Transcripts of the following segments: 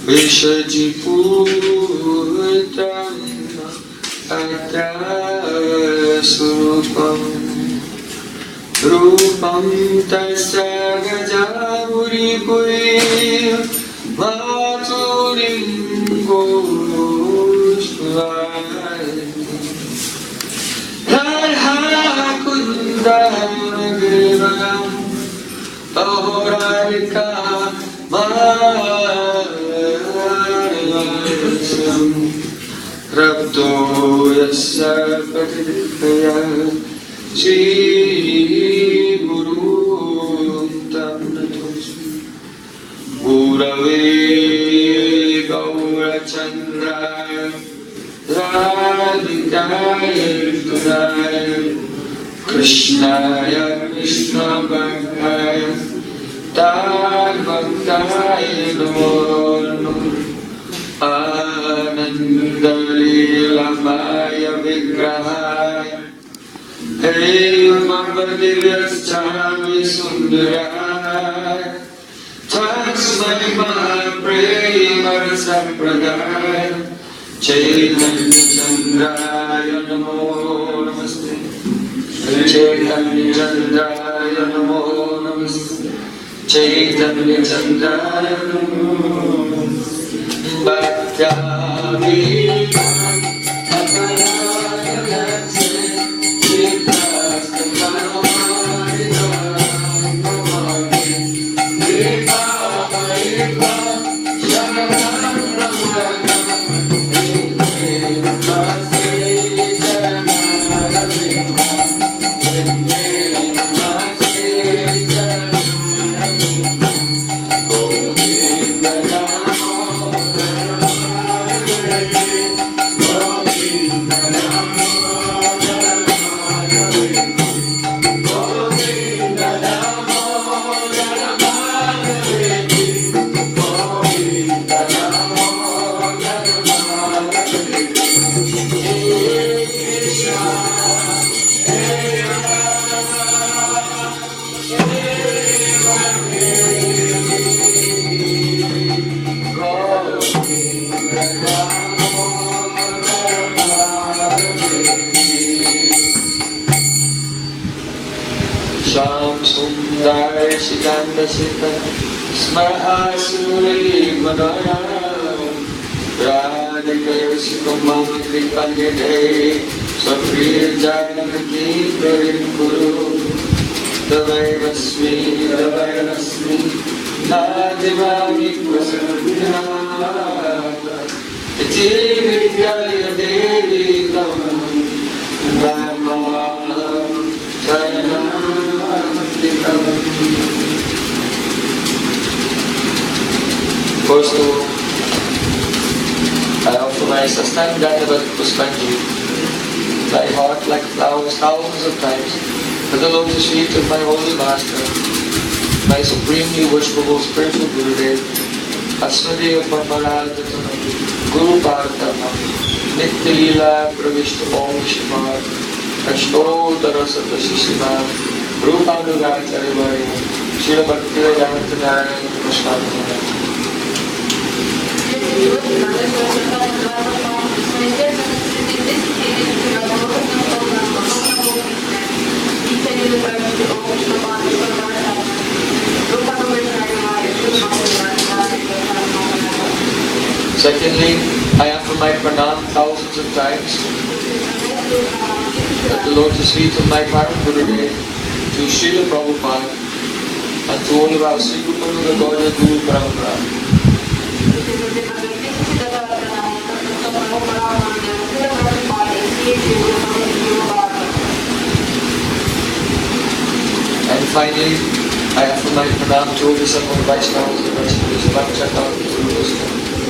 Vishajipurtam Atrasurupam Rupam Tasya Gajamuri Puri Maturim Goshvai Radha Kundaram Ahoralika Mayasam Rabdo Yasya Patidikaya Shri Guru Tamnatos Gurave Gaurachandra Radhikaya Tudaya Krishnaya Krishna Bhakaya Tad Bhaktaya Namo Ananda Leelamaya Vigrahaya Hey Mambadivyastami Sundaraya Tasmai Mahaprema Sampradaya Chaitanya Chandraya Namo Namaste Chaitanya Chandraya Namo Namaste Chaitanya Chandraya Namo Namaste Bhaktya-vi Sikandasita Smahasuri Madaya Radhikaya Sikamam Kripandide Sapriya Janaki Karim Guru Davayasmi Davayasmi Nadivani Prasarvina Iti Vidyaya Devi Kavam Rama Jayana First of all, I offer my Sastandandavat Puspanji, my heart like flowers thousands of times, at the lotus feet of my holy master, my supremely worshipable spiritual Gurudev, Asmadev Paramaradhatana, Guru Bhagavata, Nitya Leela Pravishta Om Shimar, Ashtodara Satashishiva, Rupanugatarivari, Srila Bhaktivedanta Narayan Secondly, I offer my pranam thousands of times at the lotus feet of my Param Gurudev, to Srila Prabhupada, and to all of our Sri Guru Gaudiya Guru Parampara. And finally, I offer my pranam to all the seven Vaishnavas and Vaishnavas, Bhakti-Chakra, Gurus,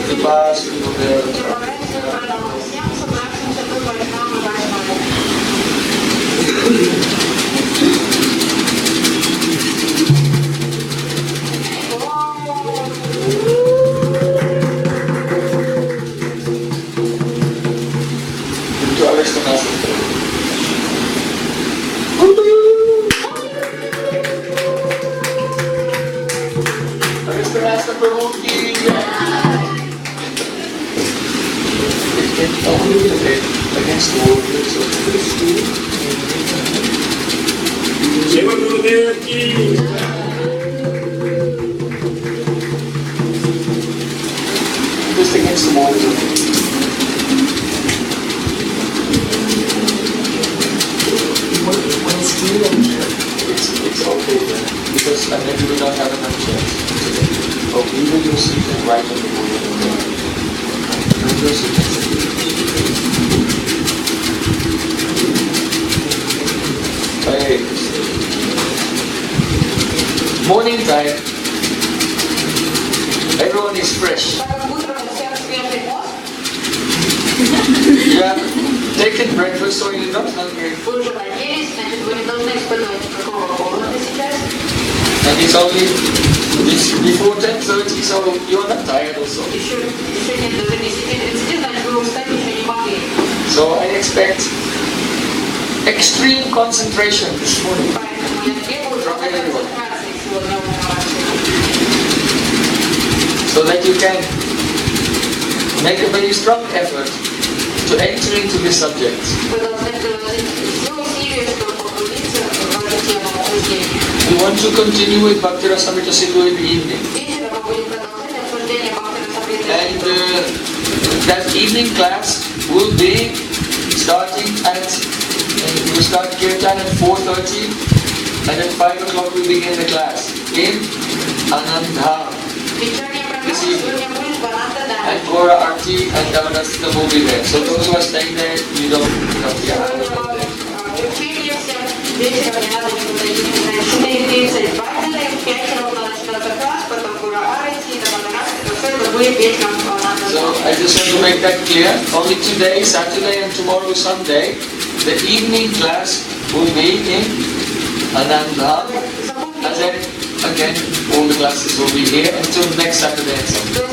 Kripa, Sri Guru. Prabhu ki jai. only against the world. Just against the wall is okay. It's okay then, because I maybe we don't have enough chairs today. But we will use it right on the wall. Hey. Morning time. Everyone is fresh. You have taken breakfast, so you're not hungry. And it's only before 10:30, so you're not tired also. So I expect extreme concentration this morning from everyone, so that you can make a very strong effort to enter into this subject. We want to continue with Bhakti Rasamrita Sindhu in the evening. And that evening class will be starting at, we start Kirtan at 4:30, and at 5 o'clock we begin the class in Anandha this evening. And Gora Arti and Davanasita will be there. So those who are staying there, you don't have to So I just want to make that clear. Only today, Saturday and tomorrow, Sunday, the evening class will be in Anandha. And then again, all the classes will be here until next Saturday and Sunday.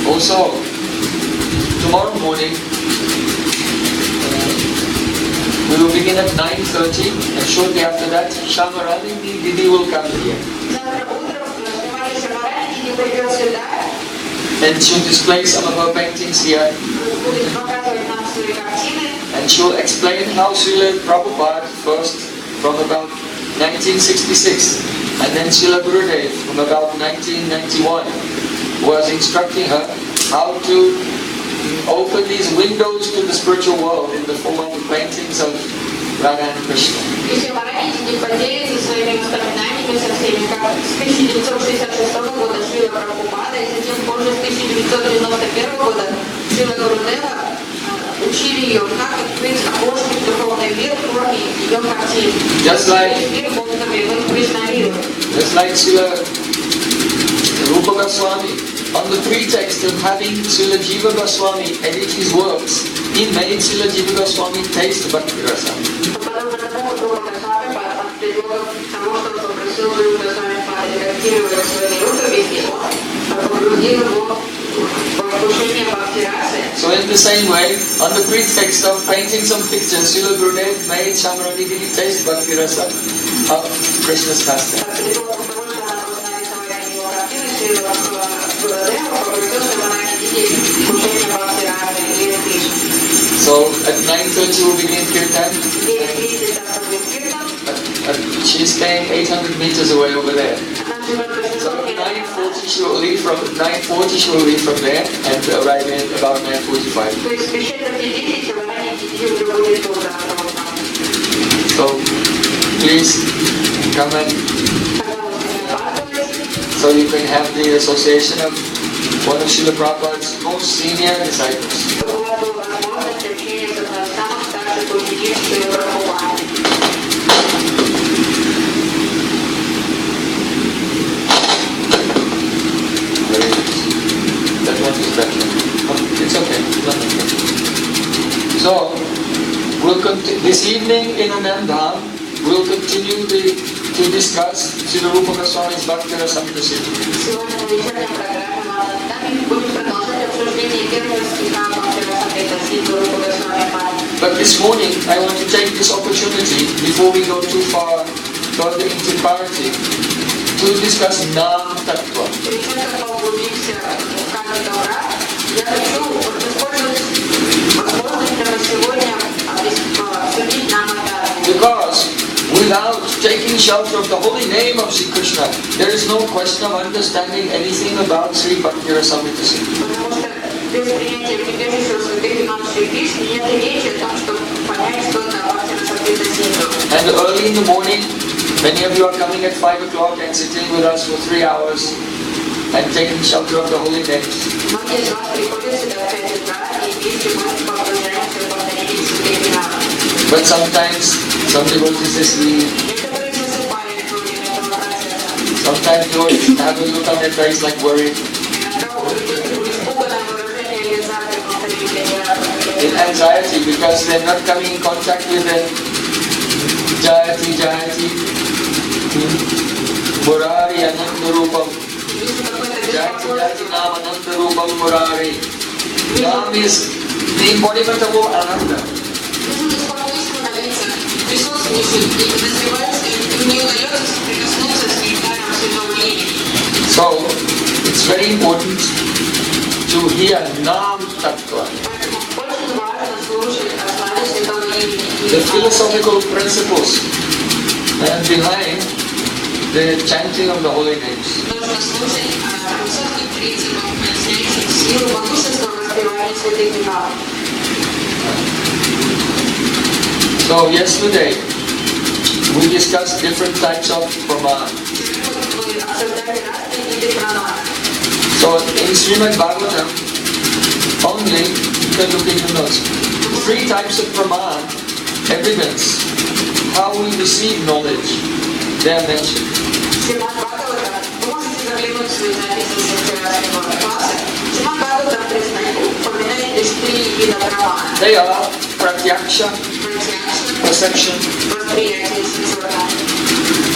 Also, tomorrow morning, we will begin at 9:30, and shortly after that, Shamarani Didi will come here. And she'll display some of her paintings here. And she'll explain how Srila Prabhupada first, from about 1966, and then Srila Gurudev from about 1991, was instructing her how to open these windows to the spiritual world in the form of paintings of Radha and Krishna. Just like Srila Rupa Goswami, on the pretext of having Srila Jiva Goswami edit his works, he made Srila Jiva Goswami taste Bhakti Rasa. So in the same way, on the pretext of painting some pictures, Srila Gurudev made Shamarani Didi taste Bhakti Rasa of Krishna's pastime. So at 9:30 we'll begin Kirtan. She's staying 800 meters away over there. So at 9:40 she will leave from there and arrive in about 9:45. So please come and so you can have the association of one of Srila Prabhupada's most senior disciples. That one is better. It's okay. So, this evening in Anandha, we'll continue to discuss Srila Rupa Goswami's Bhakti Rasamrita Sindhu. But this morning, I want to take this opportunity, before we go too far further into clarity, to discuss Nam Tattva. Because without taking shelter of the holy name of Sri Krishna, there is no question of understanding anything about Sri Bhakti Rasamrita Sindhu. And early in the morning, many of you are coming at 5 o'clock and sitting with us for 3 hours and taking shelter of the holy names. But sometimes some devotees sleep. Sometimes devotees have a look on their face like worried. In anxiety because they're not coming in contact with the Jayati, Murari Anandarupam. Jayati Nam Anandarupam Murari. Nam is the embodiment of Ananda. So, it's very important to hear Nam Tattva. The philosophical principles behind the chanting of the holy names. So yesterday we discussed different types of praman. So in Srimad Bhagavatam, only you can look in the notes. 3 types of praman, evidence, how we receive knowledge, they are mentioned. They are pratyaksha, perception,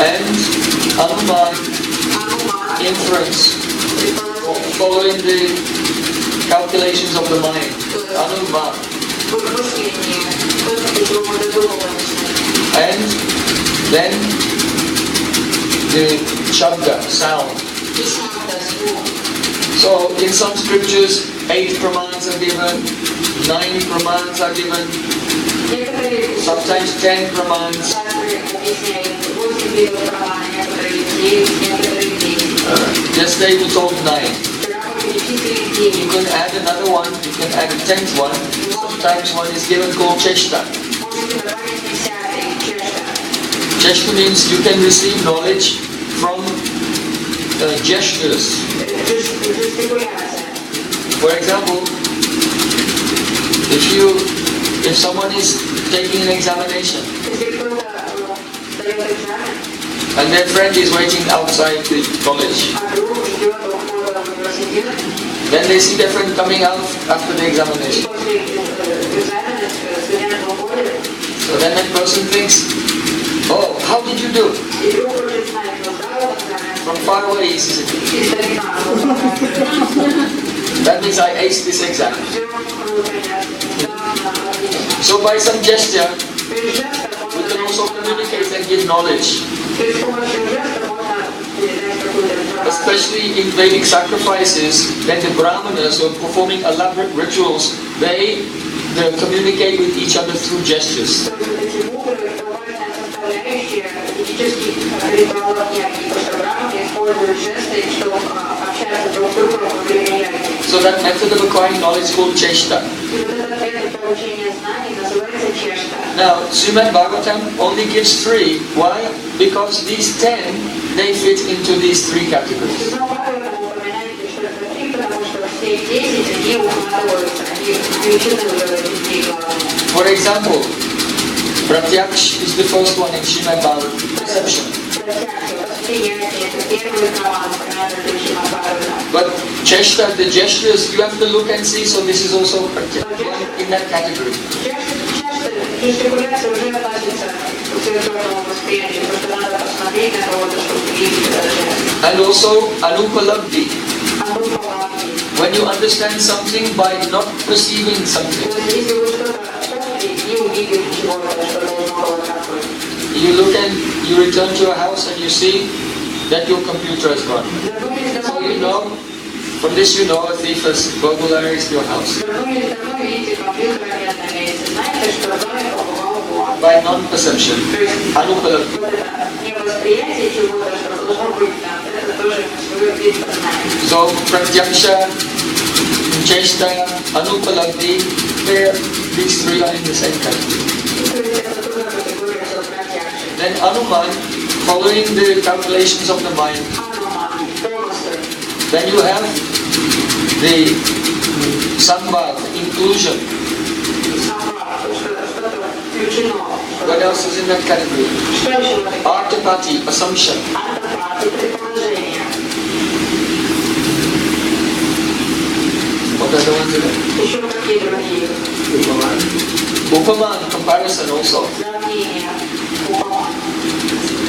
and anuman, inference, following the calculations of the mind. Anuman. And then the shabda, sound. So in some scriptures 8 pramans are given, 9 pramans are given, sometimes 10 pramans. Yesterday we told 9. You can add another one, you can add a 10th one. Sometimes one is given called cheshta. Cheshta means you can receive knowledge from gestures. For example, if someone is taking an examination and their friend is waiting outside the college, then they see their friend coming out after the examination. So then that person thinks, oh, how did you do? From far away he sees it. That means I aced this exam. So by some gesture, we can also communicate and give knowledge. Especially in Vedic sacrifices, when the Brahmanas were performing elaborate rituals, they communicate with each other through gestures. So that method of acquiring knowledge is called cheshta. Now, Srimad Bhagavatam only gives 3. Why? Because these 10, they fit into these 3 categories. For example, pratyaksh is the first one in Srimad Bhagavatam, perception. But cheshta, the gestures, you have to look and see, so this is also in that category. And also anupalabdhi. When you understand something by not perceiving something. You look and you return to your house and you see that your computer is gone. So you know, from this you know a thief has burglarized your house. By non-perception, anupalabdhi. So pratyaksha, cheshta, anupalabdhi, these three are in the same category. Then anuman, following the calculations of the mind. Then you have the sambhav, inclusion. What else is in that category? Artapati, assumption. What are the ones in it? Upaman, comparison also.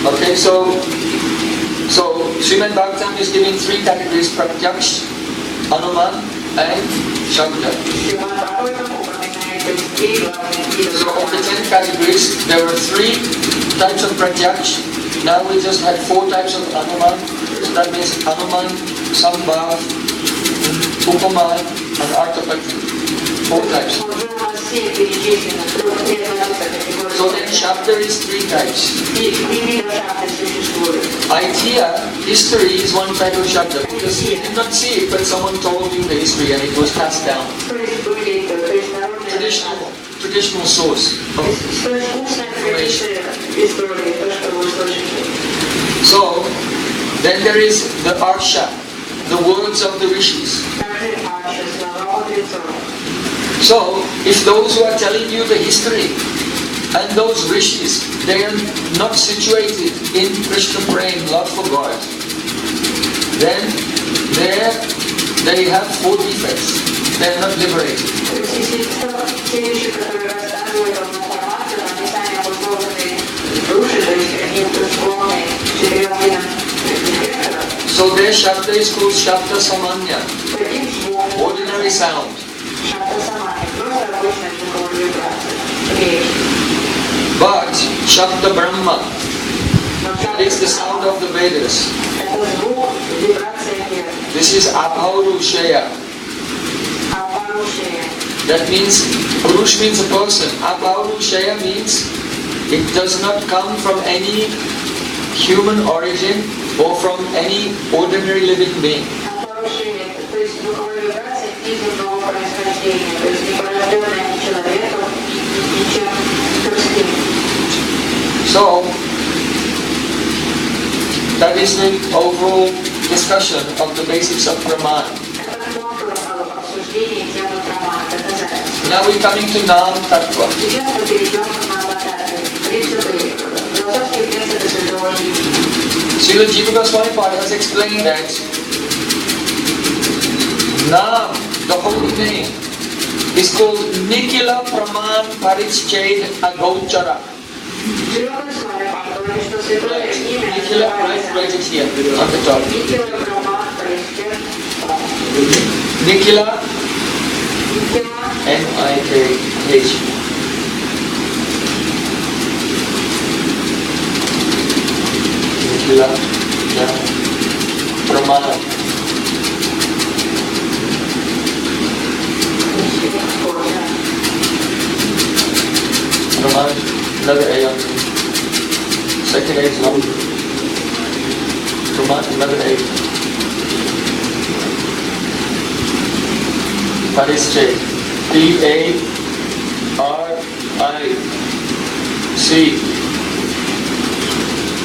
Okay, so Srimad Bhagavatam is giving three categories: pratyaksh, anuman, and shabda. So of the 10 categories, there were 3 types of pratyaksh. Now we just had 4 types of anuman. So that means anuman, sambhav, upaman, and artapati. 4 types. So then shabda is 3 types. Idea, history is one type of shabda. Because you did not see it, but someone told you the history and it was passed down. Traditional source of information. So, then there is the arsha, the words of the rishis. So, if those who are telling you the history and those rishis, they are not situated in Krishna Prem, love for God, then they have 4 defects. They are not liberated. So their shabda is called shabda samanya, ordinary sound. But shabda brahma is the sound of the Vedas. This is abhaurushaya. That means, Purush means a person. Abhaurushaya means it does not come from any human origin or from any ordinary living being. So, that is the overall discussion of the basics of Praman. Now we're coming to Nam Tattva. Srila Jiva Goswami Pada has explained that Nam, the holy name, is called Nikila Praman Parisched Agochara. Nikila, write it here on the top. Nikila, N-I-K-H. Nikila, Pramana. Pramana, another A on second A is long. Pramana, another A. Parisched. P-A-R-I-C.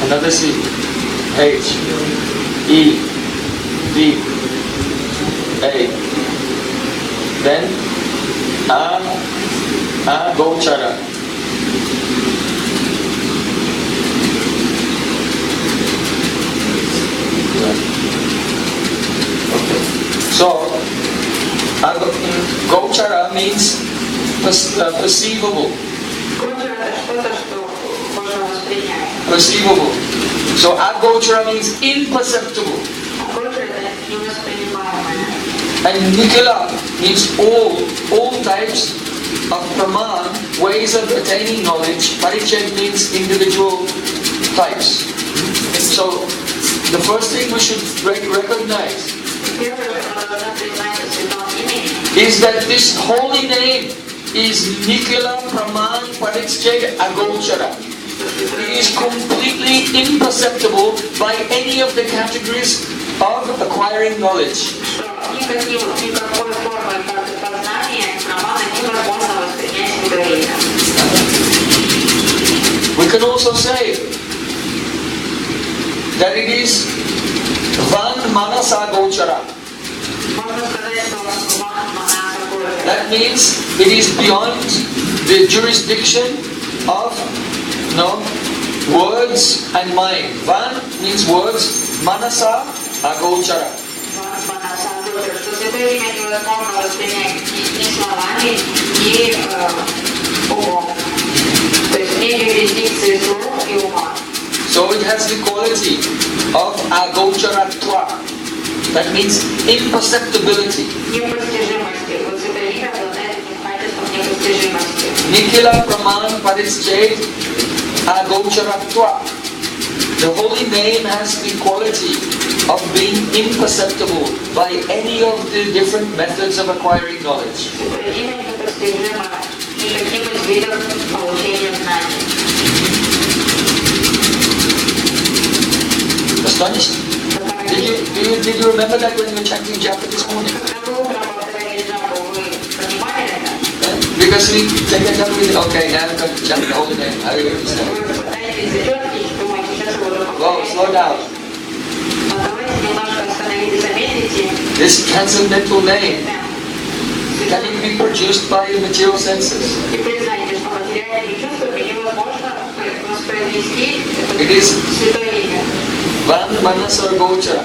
Another C. H-E-D-A. Then Gochara. Okay. So Gochara means perceivable. Perceivable. So Agochara means imperceptible. And Nikila means all types of Praman, ways of attaining knowledge. Parichet means individual types. So, the first thing we should recognize is that this holy name is Nikila Praman Parichet Agochara. It is completely imperceptible by any of the categories of acquiring knowledge. We can also say that it is Van Manasa Gochara. That means it is beyond the jurisdiction of words and mind. Van means words, Manasa Agochara. So it has the quality of agocharatva. That means imperceptibility. Nikila Praman Parichet Agocharatva. The holy name has the quality of being imperceptible by any of the different methods of acquiring knowledge. Astonished? Did you remember that when you were chanting japa this morning? Because we take that up with, okay, now I'm going to chant the holy name. How do you understand? Whoa, slow down. This transcendental name, can it be produced by the material senses? It is Van Manasa Gochara.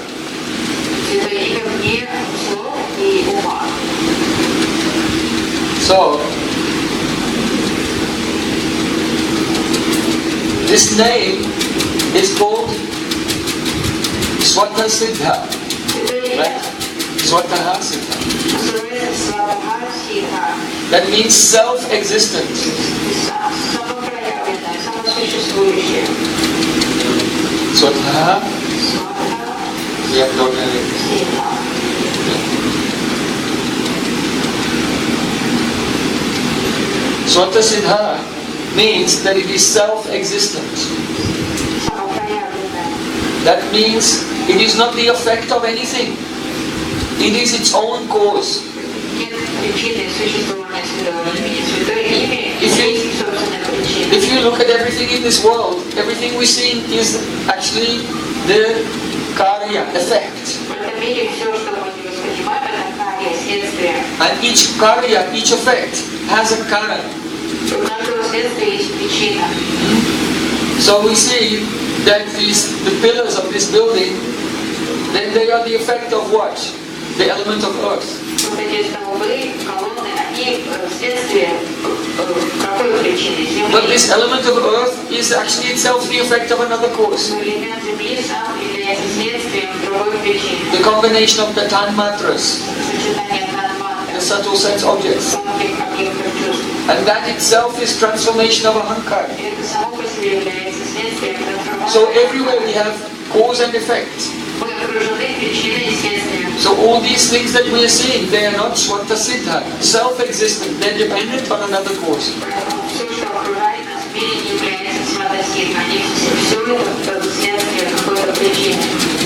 So, this name is called Swata Siddha. Right? Swataha Siddha. That means self-existent. Swataha. Yeah, don't know. Swata Siddha means that it is self-existent. That means it is not the effect of anything. It is its own cause. If you look at everything in this world, everything we see is actually the karya, effect. And each karya, each effect has a karan. So we see that the pillars of this building, then they are the effect of what? The element of earth. But this element of earth is actually itself the effect of another cause. The combination of the tanmatras, the subtle sense objects. And that itself is transformation of ahankar. So everywhere we have cause and effect. So all these things that we are seeing, they are not swata siddha, self-existent, they are dependent on another cause.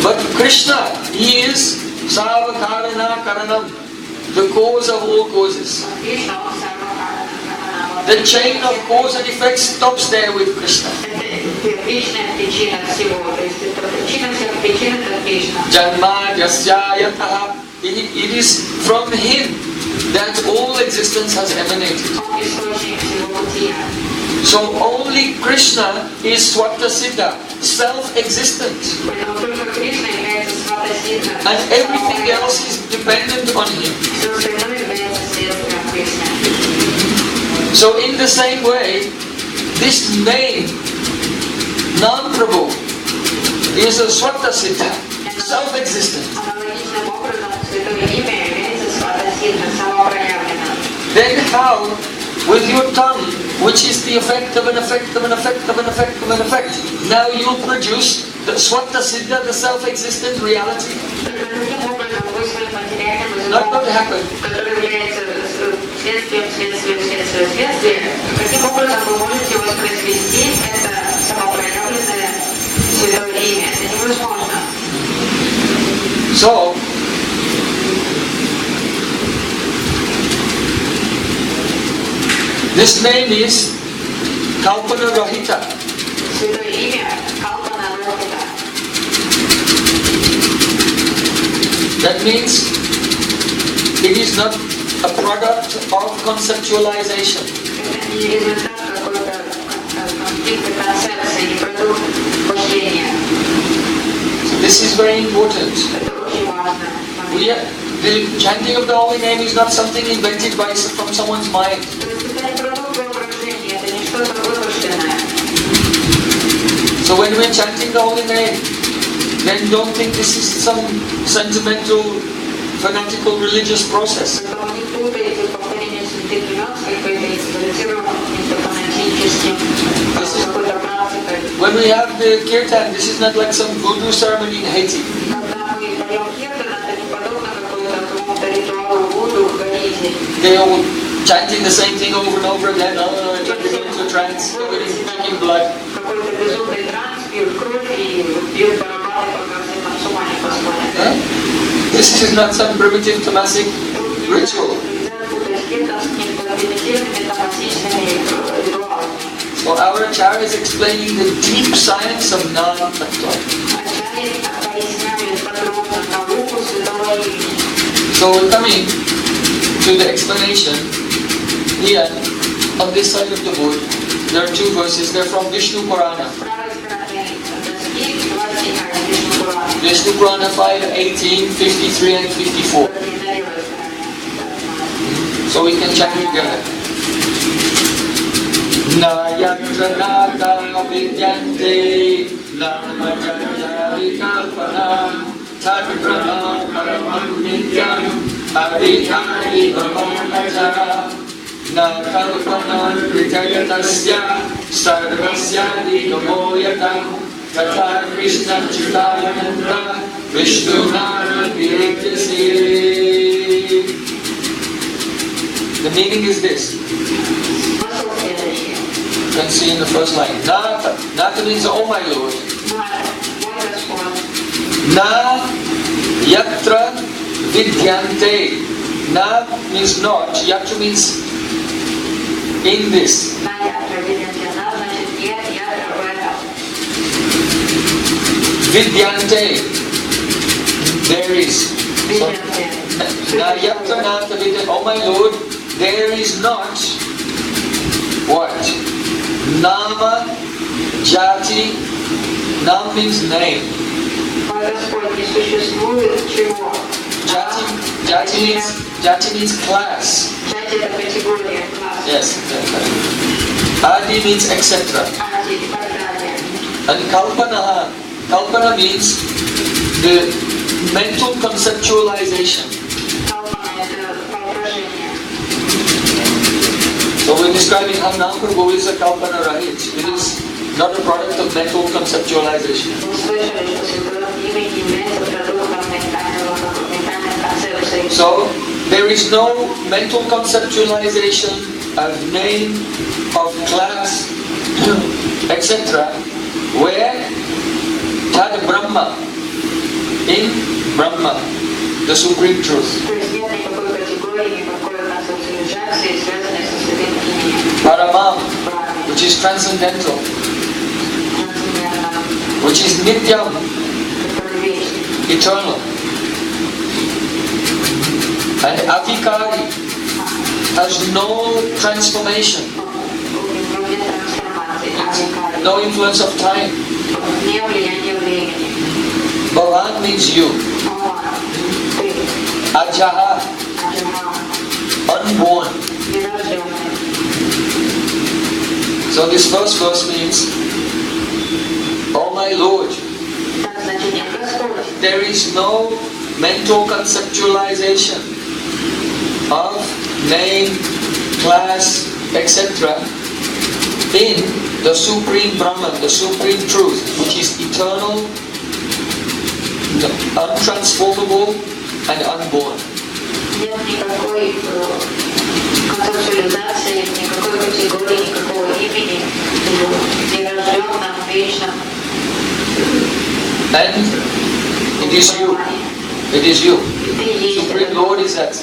But Krishna, He is Sarvakarana Karanam, the cause of all causes. The chain of cause and effect stops there with Krishna. Janma Yasyayataha. It is from Him that all existence has emanated. So only Krishna is Swata Siddha, self-existent. And everything else is dependent on Him. So in the same way, this name, Nam Prabhu, is a Swata Siddha, self-existent. then how, with your tongue, which is the effect of an effect of an effect of an effect of an effect, now you'll produce the Swatta Siddha, the self-existent reality? Not going to happen. So, this name is Kalpana Rahita. That means it is not a product of conceptualization. So this is very important. The chanting of the holy name is not something invented from someone's mind. So when we're chanting the holy name, then don't think this is some sentimental, fanatical religious process. When we have the kirtan, this is not like some voodoo ceremony in Haiti. They all chanting the same thing over and over again, trying to go into a trance, drinking blood. This is not some primitive Tamasic ritual. So our Acharya is explaining the deep science of Nama Tattva. So we're coming to the explanation. Here, on this side of the wood, there are two verses. They're from Vishnu Purana. Vishnu Purana 5.18.53 and 54. So we can chant together. Na yatra nata vidyante nama jari kalpana tad brahma paramam nityam adhikari brahmanaja na kalpana kritayatasya sarvasya digamoyatam Tata Krishna Chitayananda Vishnu Nara Viryasi. The meaning is this. You can see in the first line. Nata. Nata means, oh my Lord. Na yatra vidyante. Na means not. Yatra means in this. Vidyante, there is. So, oh my Lord, there is not what? Nama, Jati, Nam means name. Jati means class. Yes. Adi means etc. And Kalpana means the mental conceptualization. So we're describing how Nam Prabhu is a Kalpana Rahit. It is not a product of mental conceptualization. So there is no mental conceptualization of name, of class, etc. where Tad Brahma, in Brahma, the Supreme Truth. Paramam, which is transcendental, which is Nityam, eternal. And Adhikari has no transformation, no influence of time. Bhavan means you. Ajaha, unborn. So this first verse means, oh my Lord, there is no mental conceptualization of name, class, etc. in the Supreme Brahman, the Supreme Truth, which is eternal, untransformable and unborn. Нет никакой концептуализации, никакой категории, никакого имени, нерожденном, вечном. And it is you. It is you. Supreme Lord is that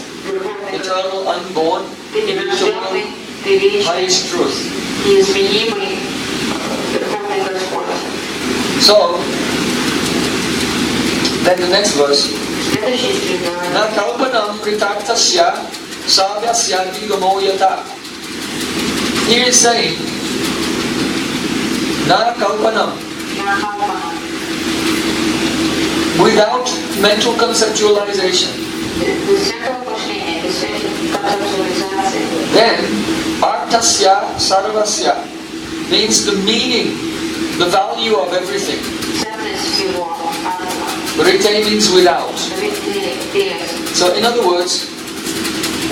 eternal, unborn, immutable, highest truth. So, then the next verse. Na kalpanam kritarthasya savyasya digamo yata. Here is saying, na kalpanam, without mental conceptualization. Then, arthasya sarvasya means the meaning, the value of everything. Rite means without. So in other words,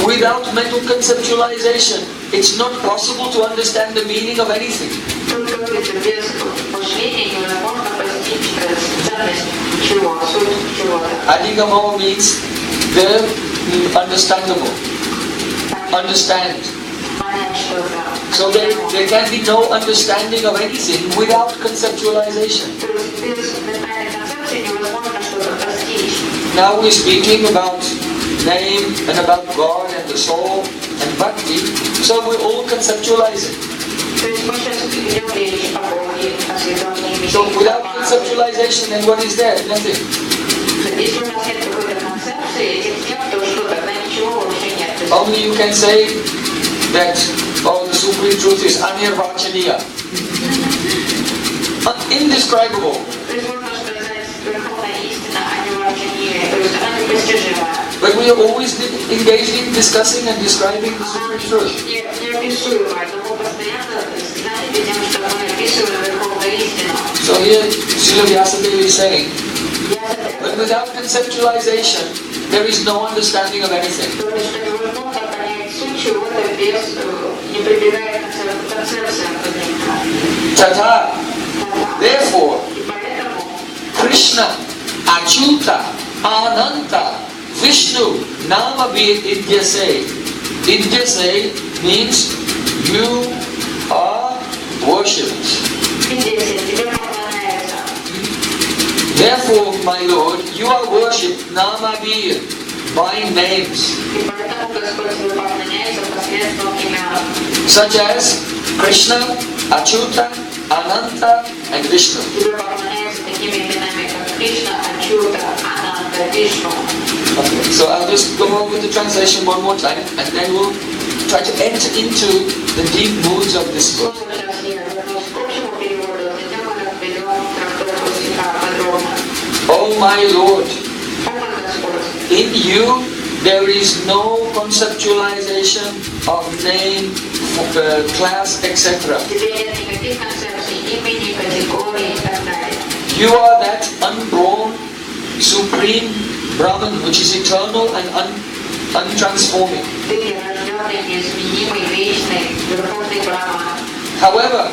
without mental conceptualization, it's not possible to understand the meaning of anything. Adigamo means the understandable. Understand. So there can be no understanding of anything without conceptualization. Now we're speaking about name and about God and the soul and bhakti, so we all conceptualize it. So without conceptualization, then what is there? Nothing. Only you can say that, oh, the Supreme Truth is anirvachaniya, indescribable. But we are always engaged in discussing and describing the Supreme Truth. So here, Srila Vyasadeva is saying, but without conceptualization, there is no understanding of anything. Tata, therefore, Krishna, Achyuta, Ananta, Vishnu, Nama Idyase. Idyase means you are worshipped. Therefore, my Lord, you are worshipped, Nama by names. Such as Krishna, Achyuta, Ananta, and Vishnu. Okay, so I'll just go over the translation one more time and then we'll try to enter into the deep moods of this book. Oh my Lord, in you there is no conceptualization of name, class, etc. You are that unborn, supreme Brahman which is eternal and untransforming. However,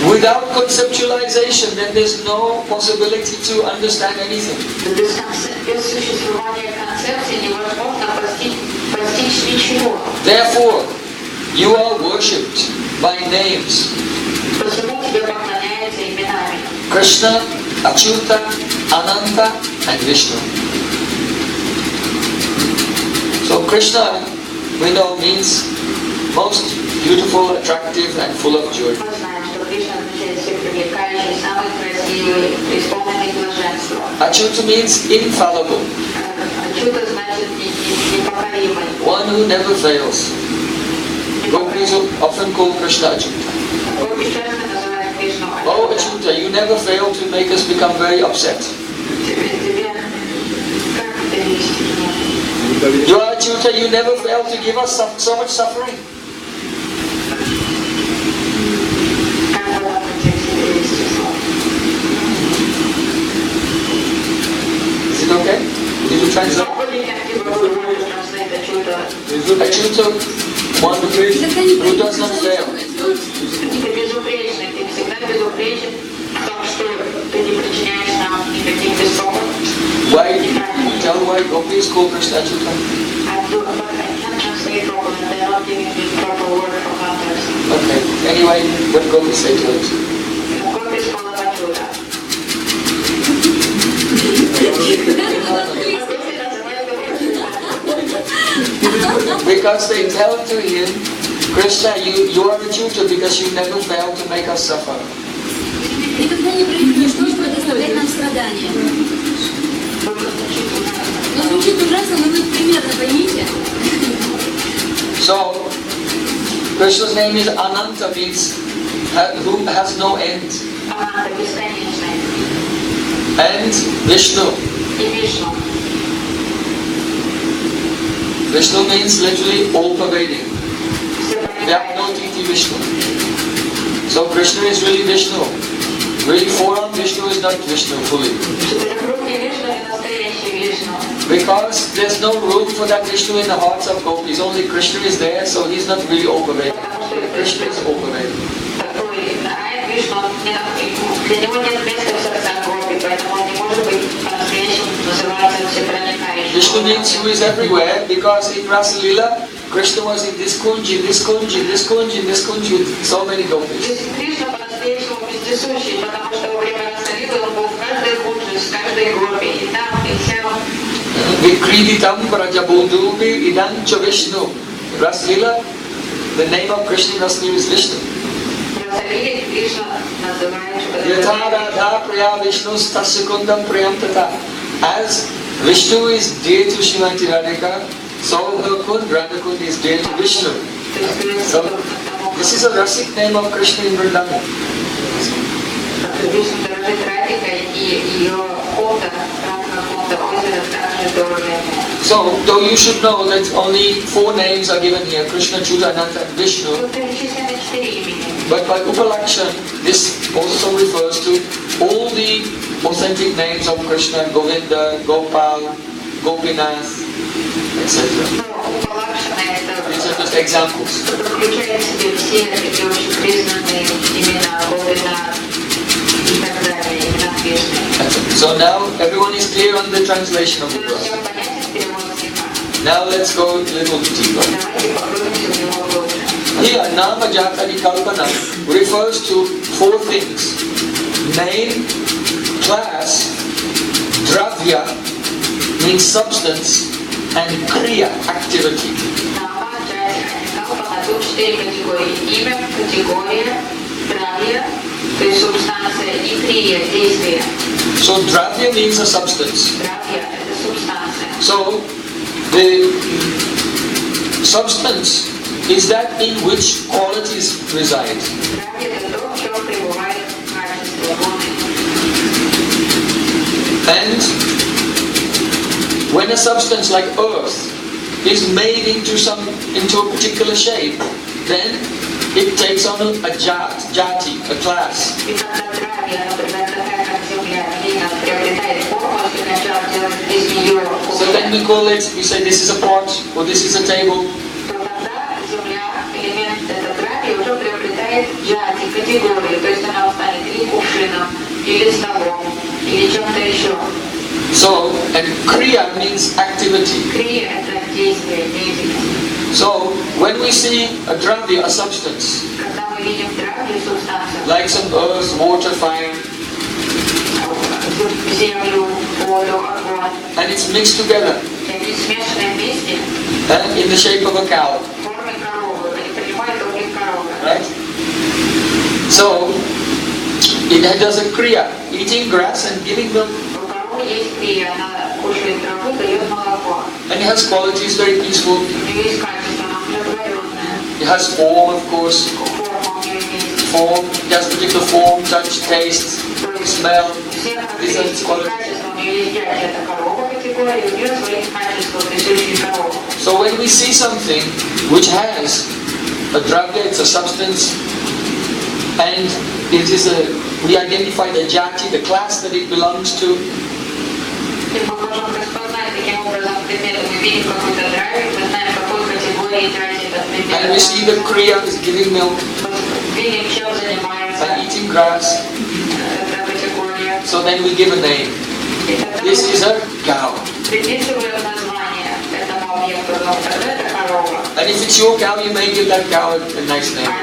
without conceptualization, then there's no possibility to understand anything. Therefore, you are worshipped by names. Krishna, Achyuta, Ananta, and Vishnu. So Krishna, we know, means most beautiful, attractive, and full of joy. Achyuta means infallible. One who never fails. Gopis often call Krishna Achyuta. Oh Achyuta, you never fail to make us become very upset. You are Achyuta, you never fail to give us so much suffering. Is it okay? Did you translate? Achyuta perfect, who does not fail. Ты безупречный, ты всегда безупречен в том, что ты не причиняешь нам никаких бессонов. Why? Tell why gopis call Krishna Achyuta. But I can't translate properly, they're not giving me proper word for context. Okay. Anyway, what gopis say to it? Gopis call him Achyuta. Because they tell to him, Krishna, you are a tutor because you never fail to make us suffer. Никогда не проявляешь то, что доставляет нам страдания. Но звучит ужасно, но вы примерно поймите. So, Krishna's name is Ananta, means who has no end. Ананда бесконечная. And Vishnu. И Вишну. Vishnu means literally all-pervading. Все проникает. Vyapnotiti Vishnu. So Krishna is really Vishnu. Really forearm Vishnu is not Vishnu fully. Четырехрукий Вишну и настоящий Вишну. Because there's no room for that Vishnu in the hearts of gopis. Only Krishna is there, so he's not really all-pervading. Krishna is all-pervading. Такой Нараян Вишну, для него нет места в сердцах гопи, поэтому он не может быть по-настоящему называться всепроникающим. Vishnu means who is everywhere, because in Rasa Lila, Krishna was in this kunji, this kunji, this kunji, this kunji with so many gopis. Кришна по-настоящему вездесущий, потому что во время Расалилы он был в каждой кунже, в каждой группе, и там, и всем. Vikriditam Prajabodhubi Idancha Vishnu. Rasa Lila, the name of Krishna in Rasa Lila is Vishnu. В Расалиле Кришна называет, Yatha Radha Priya Vishnu Tasakundam Priyam Tata. As Vishnu is dear to Srimati Radhika, so her Kund, Radhakund, is dear to Vishnu. So, this is a rasic name of Krishna in Vrindavan. Вишну дорожит Радикой, и ее кунда, Радха кунда, озеро также дорого. So, though you should know that only 4 names are given here, Krishna, Achyuta, Ananta and Vishnu, Тут перечислены 4 имени. but by Upalakshan, this also refers to all the authentic names of Krishna, Govinda, Gopal, Gopinath, etc. Но Упалакшана это These are just examples. включает в себе все такие очень признанные имена Говина и так далее, имена Кришны. So now everyone is clear on the translation of the verse. Всем понятен перевод стиха. Now let's go a little deeper. Давайте погрузимся в него глубже. Here, Nama Jatani Kalpana refers to 4 things. Name, class, dravya, means substance, and kriya, activity. Нама, джати, калпана, тут 4 категории. Имя, категория, дравья, то есть субстанция, и крия, действие. So dravya means a substance. Дравья – это субстанция. So the substance is that in which qualities reside. Дравья – это то, в чем пребывает качество, гуны. And when a substance like earth is made into a particular shape, then it takes on a jati, a class. И когда дравья, например, такая как земля, глина, приобретает форму, и сначала делать из нее So then we call it, we say this is a pot or this is a table. то тогда земля, элемент этой дравьи уже приобретает джати, категорию, то есть она станет или кувшином, или столом, или чем-то еще. So, and kriya means activity. Крия – это действие, деятельность. So, when we see a dravya, a substance, Когда мы видим дравью, субстанцию, like some earth, water, fire, землю, воду, огонь, and it's mixed together они смешаны вместе in the shape of a cow, в форме коровы, они принимают облик коровы. right? So, it does a kriya, eating grass and giving milk, У коровы есть крия, она кушает траву, дает молоко. and it has qualities very peaceful. У нее есть качество, она умиротворенная. It has form, of course, Форма у нее есть. form, it has particular form, touch, taste, smell. Все These are its характеристики qualities. качества у нее есть. Это корова категория, у нее свои качества, присущие корову. So when we see something which has a dravya, it's a substance, and it is we identify the jati, the class that it belongs to, И мы можем распознать таким образом предметы. Мы видим какую-то дравию, мы знаем, какой категории And we see the Kriya is giving milk and eating grass. So then we give a name. This is a cow. And if it's your cow, you may give that cow a nice name.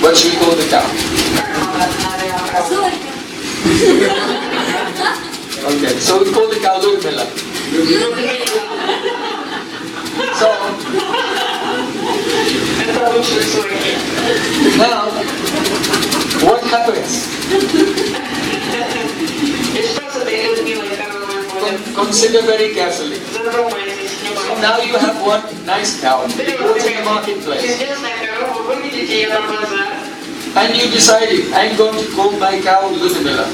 What should we call the cow? Okay, so we call the cow Ludmila. So, now, what happens? Consider very carefully. So now you have one nice cow. You go to the marketplace. And you decided, I'm going to call my cow Ludmila.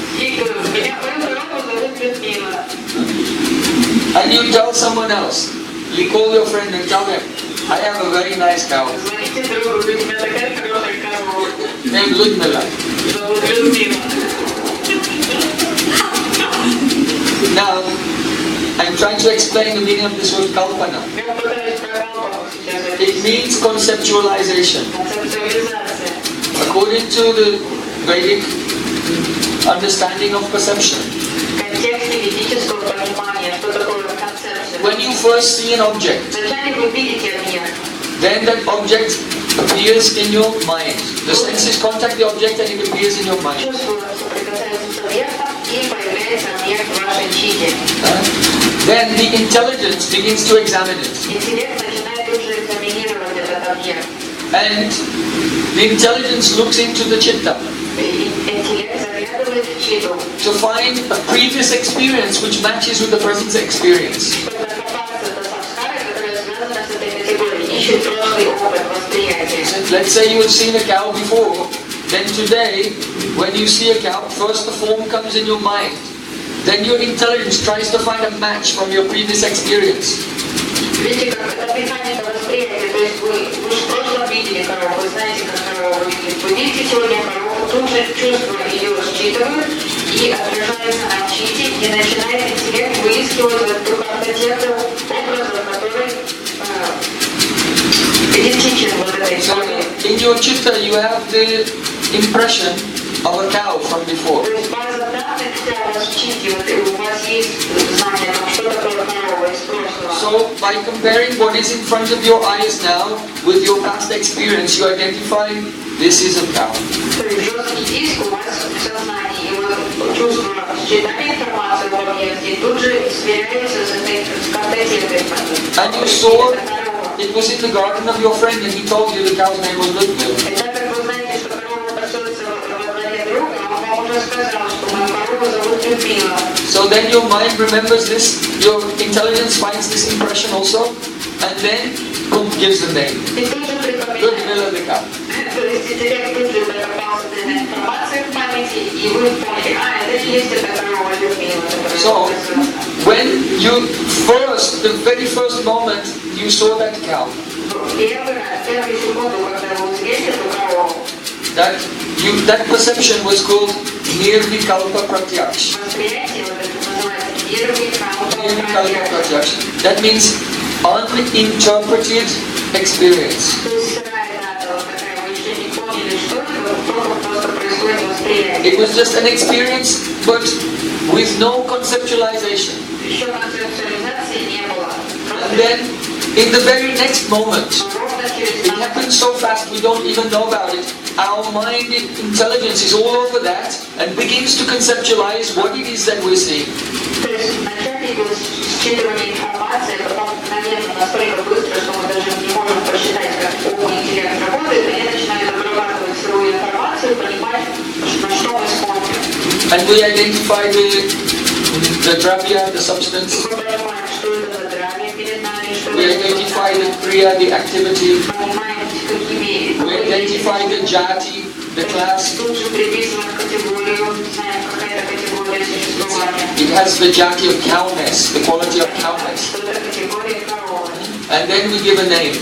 And you tell someone else. You call your friend and tell them, I have a very nice cow. Named Ludmila. Now, I'm trying to explain the meaning of this word kalpana. It means conceptualization. According to the Vedic understanding of perception, when you first see an object, then that object appears in your mind. The senses contact the object and it appears in your mind. Then the intelligence begins to examine it. And the intelligence looks into the chitta to find a previous experience which matches with the present experience. Let's say you have seen a cow before, then today, when you see a cow, first the form comes in your mind. Then your intelligence tries to find a match from your previous experience. So in your chitta you have the impression of a cow from before. So by comparing what is in front of your eyes now with your past experience, you identify this is a cow. And you saw it was in the garden of your friend and he told you the cow's name was Ludmila. So then your mind remembers this, your intelligence finds this impression also, and then boom, gives the name. Ludmila the cow. So, when you first, the very first moment you saw that cow, that perception was called Nirvikalpa Pratyaksh. Nirvikalpa Pratyaksh. That means uninterpreted experience. It was just an experience, but with no conceptualization. And then, in the very next moment, it happened so fast we don't even know about it. Our mind intelligence is all over that and begins to conceptualize what it is that we're seeing. And we identify the dravya, the substance. We identify the kriya, the activity. We identify the jati, the class. It has the jati of cowness, the quality of cowness. And then we give a name.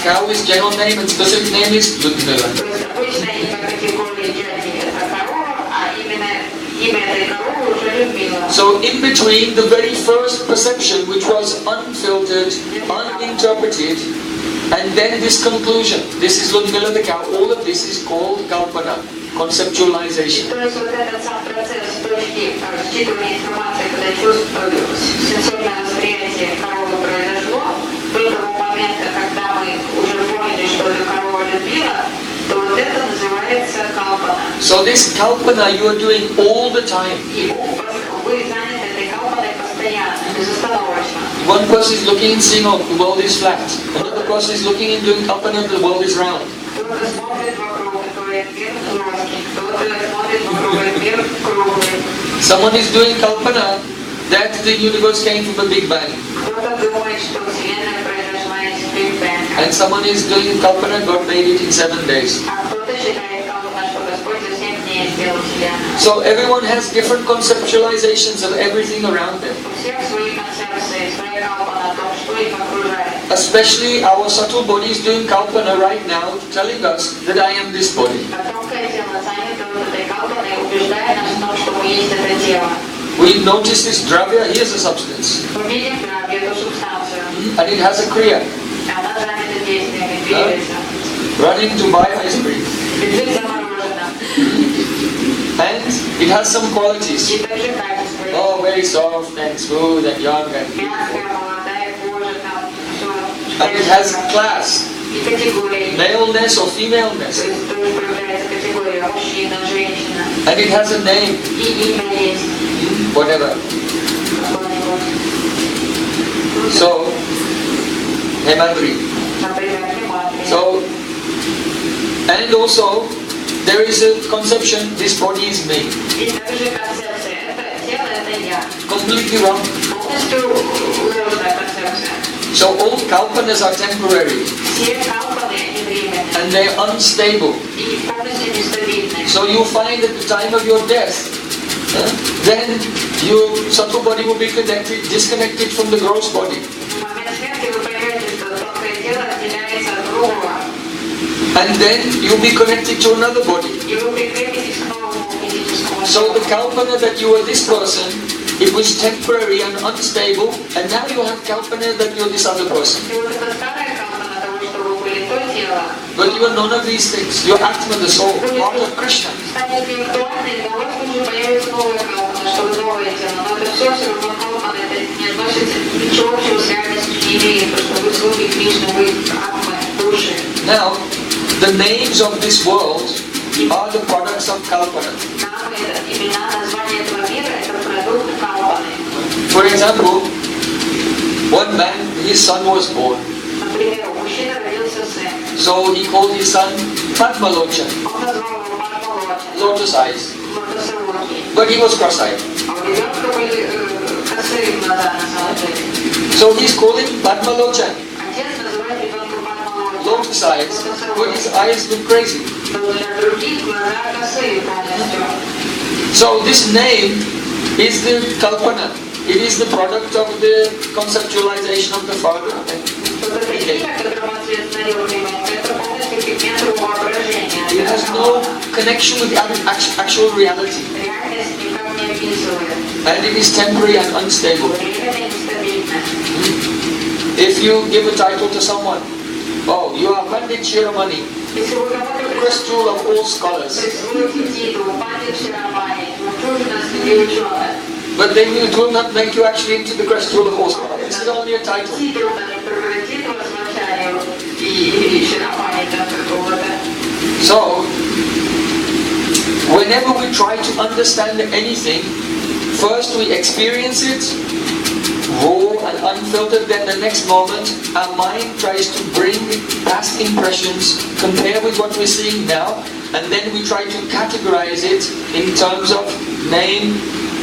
Cow is general name and specific name is Ludmila. полюбила. So in between the very first perception, which was unfiltered, uninterpreted, and then this conclusion, this is Ludmila the cow, all of this is called kalpana, conceptualization. То есть вот этот сам процесс точки считывания информации, когда сенсорное восприятие коровы произошло, до того момента, когда мы уже поняли, что это корова любила, то вот это называется калпана. So this kalpana you are doing all the time. И вы заняты этой калпаной постоянно, безостановочно. One person is looking and seeing, oh, the world is flat. Another person is looking and doing kalpana, the world is round. Кто-то смотрит вокруг, кто мир плоский, кто-то смотрит вокруг, мир круглый. Someone is doing kalpana that the universe came from a big bang. Кто-то думает, что Вселенная произошла из Big Bang. And someone is doing kalpana, God made it in 7 days. А кто-то считает, что Господь за 7 дней сделал Вселенную. So everyone has different conceptualizations of everything around them. У всех свои концепции, своя калпана о том, что их окружает. Especially our subtle body is doing kalpana right now, telling us that I am this body. А тонкое тело занято вот этой калпаной, убеждая нас в том, что мы есть это тело. We notice this dravya, here's a substance. Мы видим дравью, эту субстанцию. And it has a kriya. Она занята действиями, двигается. Running to buy ice cream. Бежит за мороженым. And it has some qualities. И также качество. Oh, very soft and smooth and young. Мягкая, молодая кожа, там, все. And it has class. И категории. Maleness or То femaleness. есть тоже проявляется категория мужчина, женщина. And it has a name. И имя есть. Whatever. Какое-нибудь. So, Hemandri. Например, Химатри. So, and also, there is a conception, this body is me. И также концепция. Это тело, это я. Completely wrong. Полностью ложная концепция. So all kalpanas are temporary. Все калпаны, они временные. And they're unstable. И полностью нестабильные. So you find at the time of your death, then your subtle body will be disconnected from the gross body. В момент смерти вы поймете, что тонкое тело отделяется от грубого. And then you'll be connected to another body. И вы прикрепитесь к новому физическому So the телу. kalpana that you are this person, it was temporary and unstable, and now you have kalpana that you're this other person. И вот это старая калпана того, что вы были то тело, But you are none of these things. You're Atma, the soul, part of Krishna. станет интеллектуальной, но у вас уже появится новая калпана, чтобы новое тело. Но это все равно калпана, это не относится, ничего общего с реальностью не имеет, потому что вы слуги Кришны, вы атмы, души. Now, the names of this world are the products of kalpana. Имена, название этого мира – это продукт калпаны. For example, one man, his son was born. Например, у мужчины родился сын. So he called his son Padmalochan, Он назвал его Падмалочан, lotus eyes. лотосовокий. But he was cross-eyed. А у ребенка были косые глаза на самом деле. So he's calling Padmalochan, Отец называет ребенка Падмалочан. lotus eyes, but his eyes look crazy. Но для других глаза косые полностью. So this name is the kalpana. It is the product of the conceptualization of the father. Вот это имя, которому отец нарил ребенка, это полностью пигмент его воображения. It has no connection with actual reality. Реальность никак не описывает. And it is temporary and unstable. Временно и нестабильно. If you give a title to someone, oh, you are Pandit Shiromani, Если вы кому-то first rule of all scholars. присвоите титул Пандит Широмани, жемчужина среди ученых, But then it will not make you actually into the crest rule of all scholars. This is only a title. титул не превратит вас в Ачарью и Широмани там какого-то. So, whenever we try to understand anything, first we experience it, raw and unfiltered, then the next moment our mind tries to bring past impressions, compare with what we're seeing now, and then we try to categorize it in terms of name,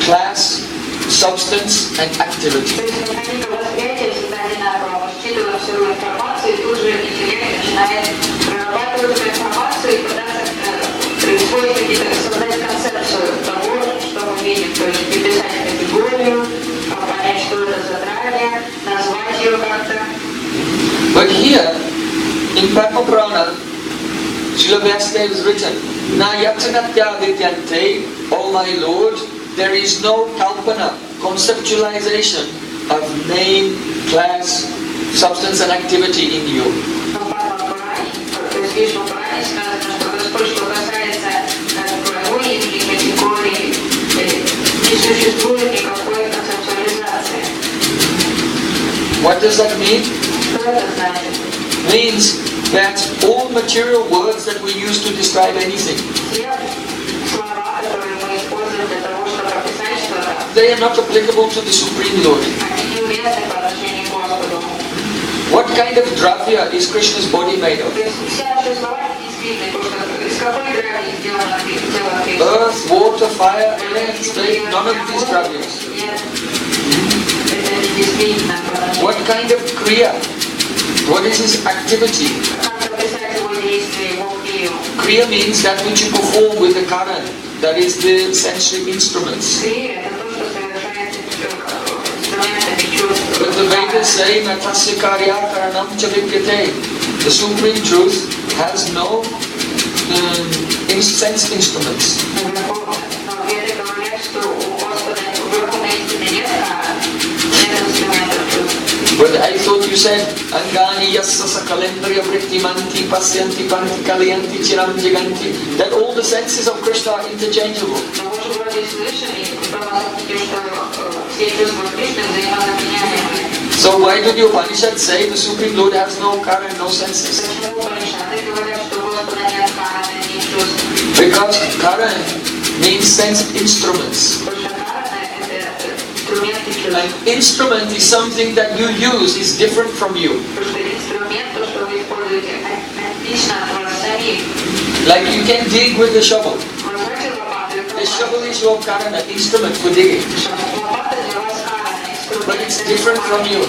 class, substance and activity. То есть механика восприятия всегда одинакова. Мы считываем сырую информацию, и тут же интеллект начинает прорабатывать эту информацию и пытаться присвоить какие-то, создать концепцию того, что мы видим. То есть приписать категорию, понять, что это за древня, назвать ее как-то. But here, in Padma Purana, Srila Vyasdeva has written, Na yatanatya vidyante, O my Lord, there is no kalpana, conceptualization of name, class, substance and activity in you. What does that mean? Means that all material words that we use to describe anything, they are not applicable to the Supreme Lord. What kind of dravya is Krishna's body made of? Earth, water, fire, air, space, none of these dravyas. What kind of kriya? What is his activity? Kriya means that which you perform with the karan, that is the sensory instruments. But the Vedas say, Natasya karya karanam cha vidyate. The Supreme Truth has no sense instruments. But I thought you said, Angani yassa sakalendriya vrittimanti pasyanti panti kalayanti chiram jiganti, that all the senses of Krishna are interchangeable. So why do the Upanishads say the Supreme Lord has no car and no senses? Because kara means sense instruments. An instrument is something that you use, is different from you. Like you can dig with a shovel. The shovel is your karana, instrument for digging. But it's different from you.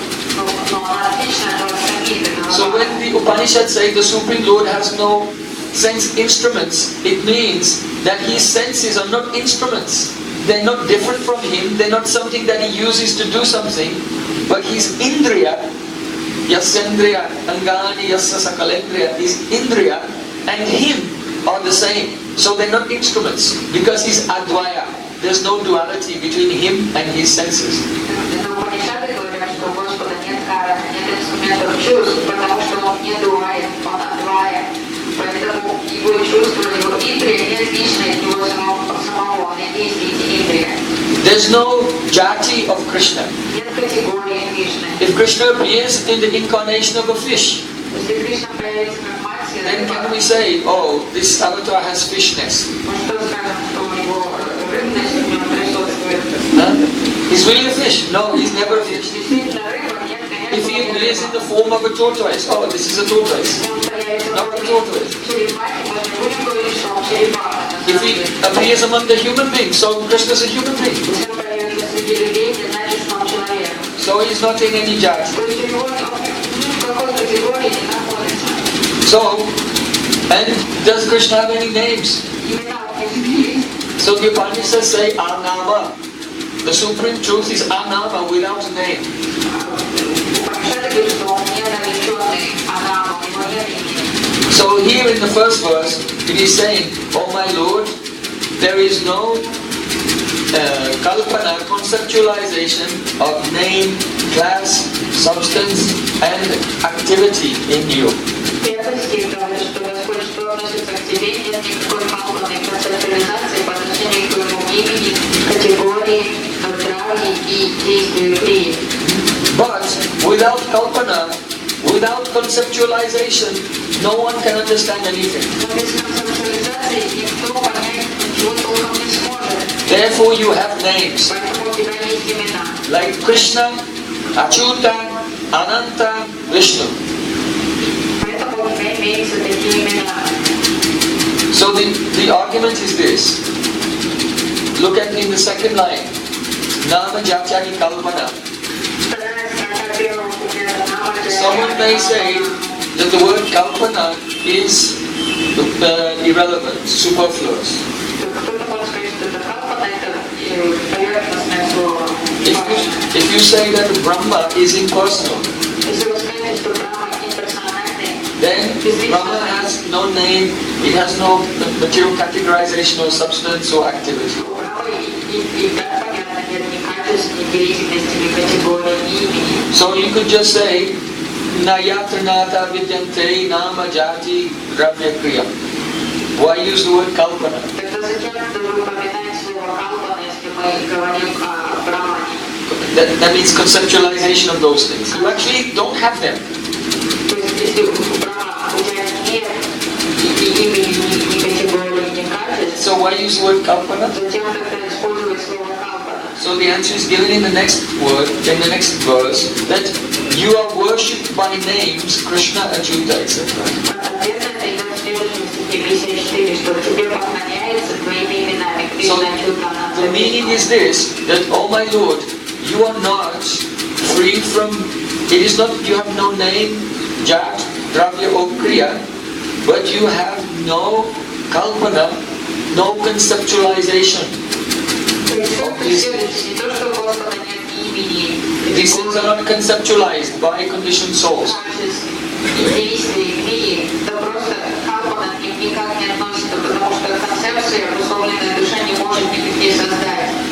So when the Upanishads say the Supreme Lord has no sense instruments, it means that his senses are not instruments. They're not different from him, they're not something that he uses to do something, but his indriya, yasendriya, angani, yassa sakalendriya, is indriya and him are the same. So they're not instruments, because he's advaya. There's no duality between him and his senses. There's no jati of Krishna. If Krishna appears in the incarnation of a fish, then can we say, oh, this avatar has fishness? Huh? He's really a fish? No, he's never a fish. If he appears in the form of a tortoise, oh, this is a tortoise. Not a tortoise. If he appears among the human beings, so Krishna is a human being. So he's not in any jati. So, and does Krishna have any names? So the Upanishads say Anama. The Supreme Truth is Anama, without a name. So here in the first verse, it is saying, oh my Lord, there is no kalpana, conceptualization of name, class, substance and activity in you. But without kalpana, without conceptualization, no one can understand anything. Therefore you have names like Krishna, Achyuta, Ananta, Vishnu. So the argument is this. Look at in the second line. Nama Jachari Kalpana. Someone may say that the word Kalpana is irrelevant, superfluous. If you say that Brahma is impersonal, then Brahma has no name, it has no material categorization or substance or activity. So you could just say, Nayatranata vidyante nama jati dravya kriya. Why use the word kalpana? That means conceptualization of those things. You actually don't have them. So why use the word kalpana? So the answer is given in the next word, in the next verse, that you are worshipped by names, Krishna, Achyuta, etc. So the meaning is this, that, oh my Lord, you are not free from, it is not, you have no name, jat, dravya or kriya, but you have no kalpana, no conceptualization. These things are not conceptualized by conditioned souls.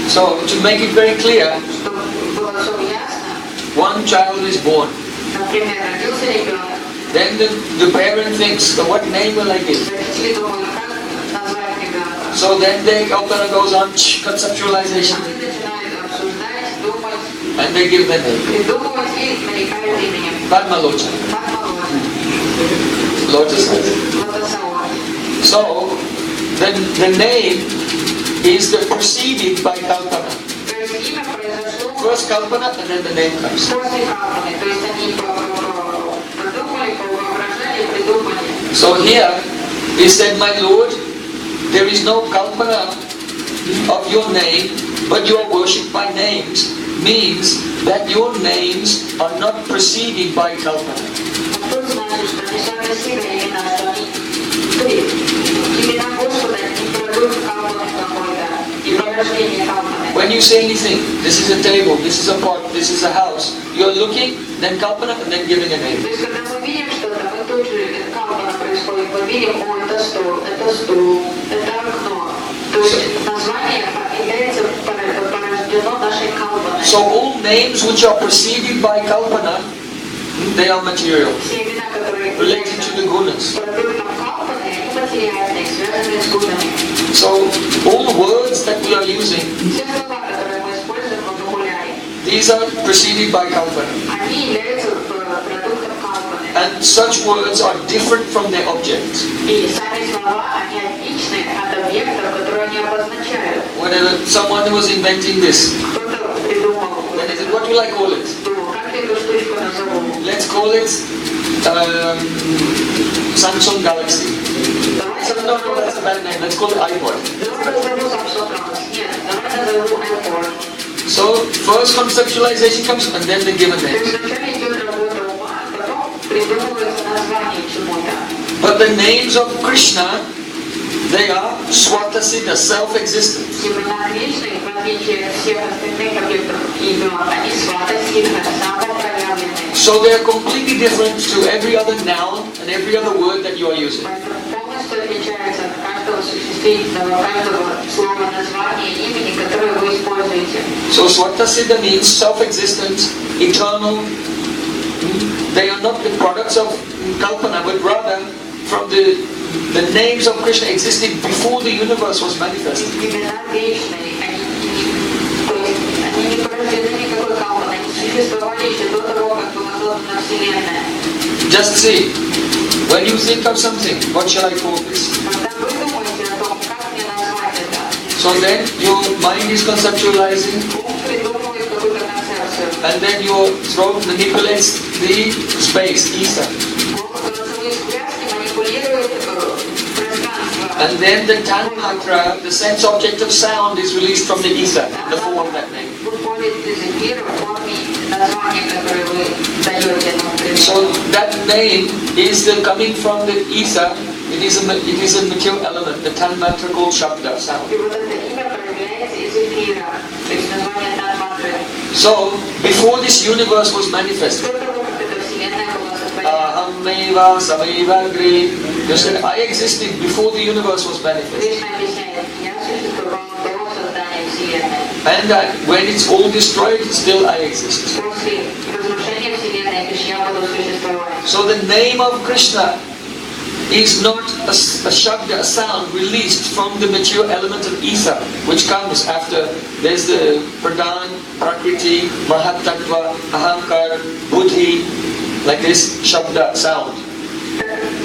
So, to make it very clear, one child is born. Then the parent thinks, what name will I give? So then the kalpana goes on, conceptualization. And they give the name. Padmalocha. Lotus. So, the name is the preceded by kalpana. First kalpana and then the name comes. So here, he said, my Lord, there is no kalpana of your name, but you are worshipped by names. Means that your names are not preceded by kalpana. When you say anything, this is a table, this is a pot, this is a house, you're looking, then kalpana, and then giving a name. So all names which are preceded by kalpana, they are material, related to the gunas. So all words that we are using, these are preceded by kalpana. And such words are different from their objects. Whenever someone was inventing this, then is it, what will I call it? Let's call it Samsung Galaxy. No, that's a bad name. Let's call it iPod. So first conceptualization comes and then they give a name. But the names of Krishna, they are Swatasita, self-existent. So they are completely different to every other noun and every other word that you are using. So Swatasita means self-existent, eternal. They are not the products of kalpana, but rather from the names of Krishna existed before the universe was manifested. Just see, when you think of something, what shall I call this? So then your mind is conceptualizing, and then your throat manipulates the space, ether. And then the tanmatra, the sense object of sound, is released from the ether, the form of that name. So that name is coming from the ether. It is a material element, the tanmatra called shabda, sound. So before this universe was manifested, Ahameva Sameva Gri, you said, I existed before the universe was manifested. And that when it's all destroyed, still I exist. После разрушения Вселенной лишь я буду существовать. So the name of Krishna is not a shabda, a sound released from the material element of ether, which comes after. There's the pradhan, prakriti, mahatattva, ahankar, buddhi, like this shabda sound.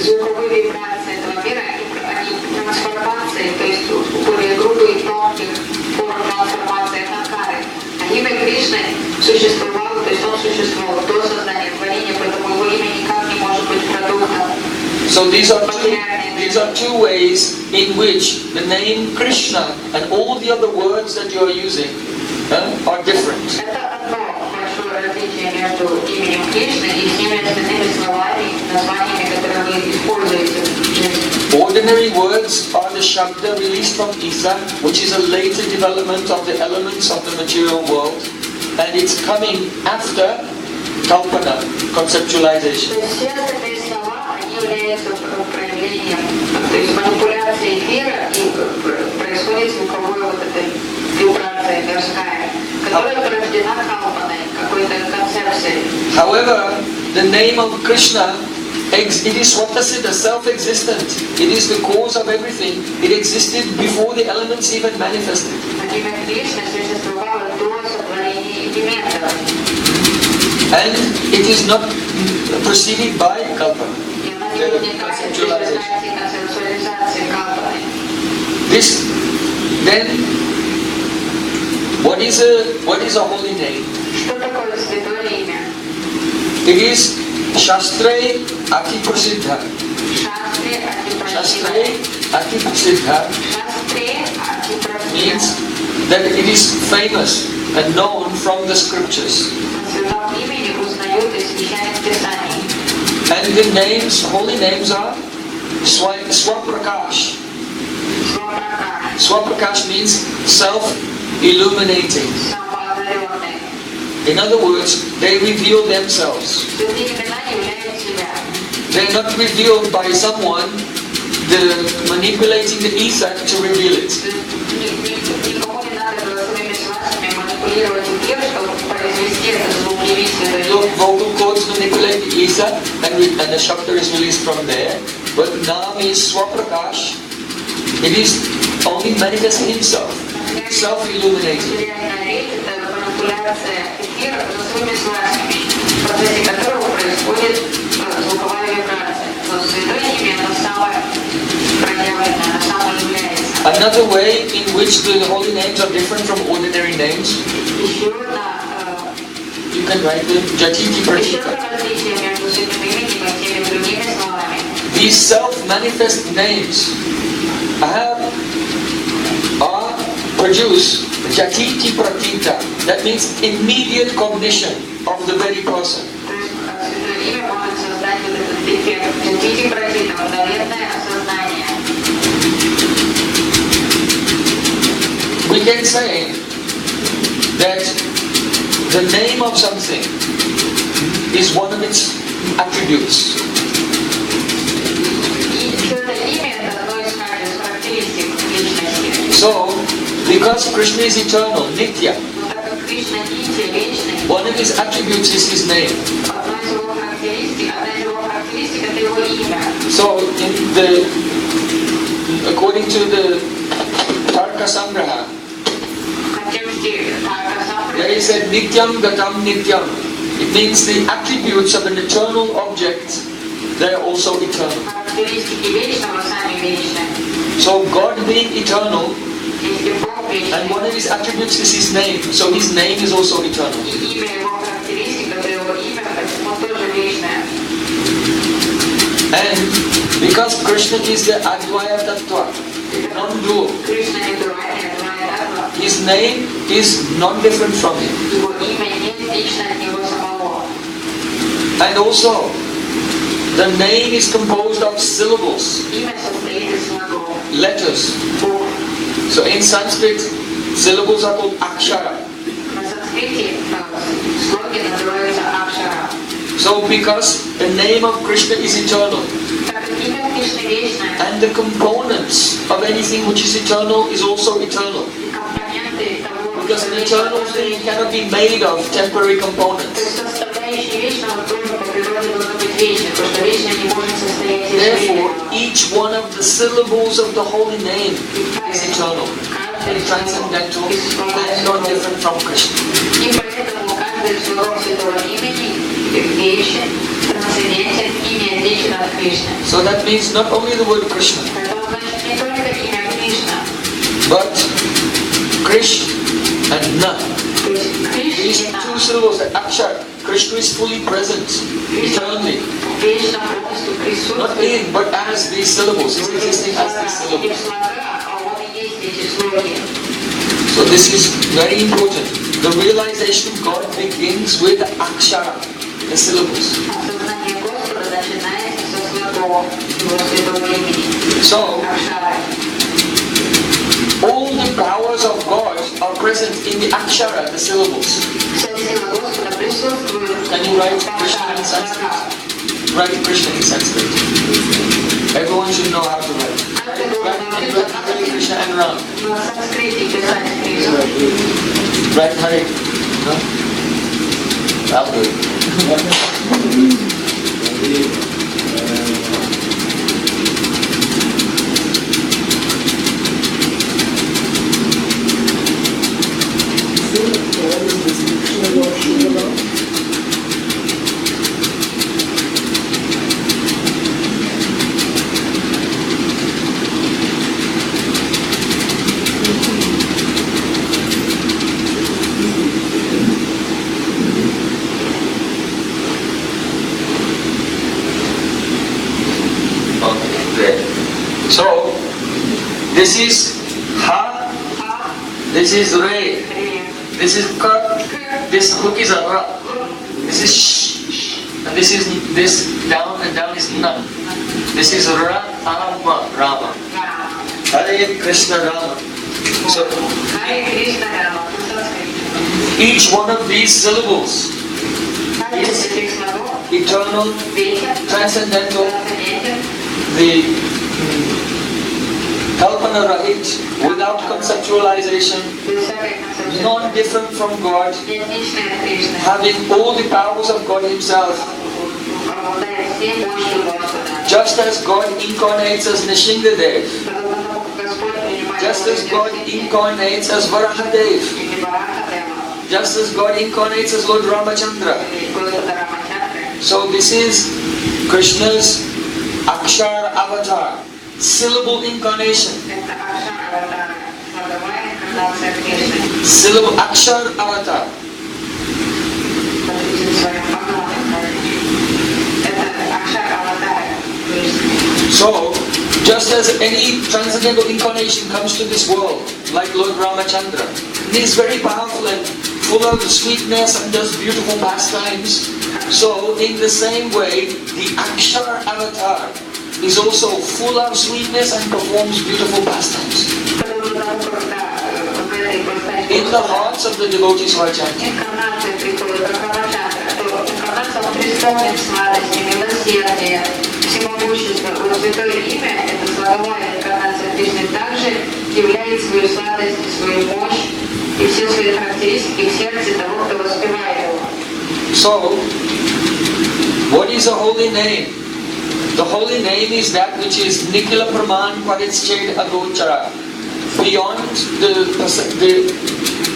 Звуковые вибрации этого мира, они трансформации, то есть более грубые, тонких форм трансформации Аханкары. А имя Кришны существовало, то есть он существовал до создания творения, поэтому его имя никак не может быть продуктом. So these are two ways in which the name Krishna and all the other words that you are using are different. Это одно большое различие между именем Кришны и всеми остальными словами, названиями, которые вы используете. Ordinary words are the shabda released from ether, which is a later development of the elements of the material world, and it's coming after kalpana, conceptualization. Является проявлением, то есть манипуляция эфира, и происходит звуковая вот эта вибрация мирская, которая порождена калпаной, какой-то концепцией. However, the name of Krishna, it is Swatasiddha, self-existent. It is the cause of everything. It existed before the elements even manifested. Имя Кришны существовало до сотворения элементов. And it is not preceded by kalpana. This, then, what is a holy name? It is Shastre Ati Prasiddha. Shastre Ati Prasiddha means that it is famous and known from the scriptures. And the names, holy names are Swaprakash. Swaprakash means self-illuminating. In other words, they reveal themselves. They are not revealed by someone manipulating the ether to reveal it. Vocal cords manipulate the ether and the shabda is released from there. But Nam is Swaprakash. It is only manifesting himself, self-illuminating. Another way in which the holy names are different from ordinary names, you can write them Jatiti Pratika. These self-manifest names produce Jatiti Pratita. That means immediate cognition of the very person. We can say that the name of something is one of its attributes. So, because Krishna is eternal, Nitya, one of his attributes is his name. So, according to the Tarka Sangraha, there is said Nityam Gatam Nityam. It means the attributes of an eternal object, they are also eternal. So God being eternal, and one of his attributes is his name. So his name is also eternal. And because Krishna is the Advaya Tattva, non-dual, his name is non-different from him. And also, the name is composed of syllables, letters. So in Sanskrit, syllables are called akshara. So because the name of Krishna is eternal, and the components of anything which is eternal is also eternal, we Because an eternal thing cannot be made of temporary components. Therefore, each one of the syllables of the holy name is eternal and transcendental and not different from Krishna. So that means not only the word Krishna, but Krish and Na. These two syllables, the Akshar, Krishna is fully present, eternally. Not in, but as these syllables, is existing as these syllables. So this is very important. The realization of God begins with the Akshara, the syllables. So, all the powers of God are present in the Akshara, the syllables. Can you write Krishna in Sanskrit? Write Krishna in Sanskrit. Everyone should know how to write. Write Hare Krishna and Ram. Write Hare. No? I'll do it. So, this is Ha, this is Re, this is Ka, this hook is a Ra, this is Sh, and this is this down and down is Na. This is Ra, Ama, Rama. Hare Krishna Rama. So, each one of these syllables is eternal, transcendental, the Kalpana Rahit, without conceptualization, non-different from God, having all the powers of God Himself. Just as God incarnates as Nishingadev, just as God incarnates as Varahadev, just as God incarnates as Lord Ramachandra. So this is Krishna's Akshar avatar, syllable incarnation. Syllable Akshar avatar. So, just as any transcendental incarnation comes to this world, like Lord Ramachandra, he is very powerful and full of sweetness and does beautiful pastimes. So, in the same way, the Akshar avatar is also full of sweetness and performs beautiful pastimes in the hearts of the devotees who are chanting. So, what is the holy name? The holy name is that which is Nikila Praman Paritsched Agochara, beyond the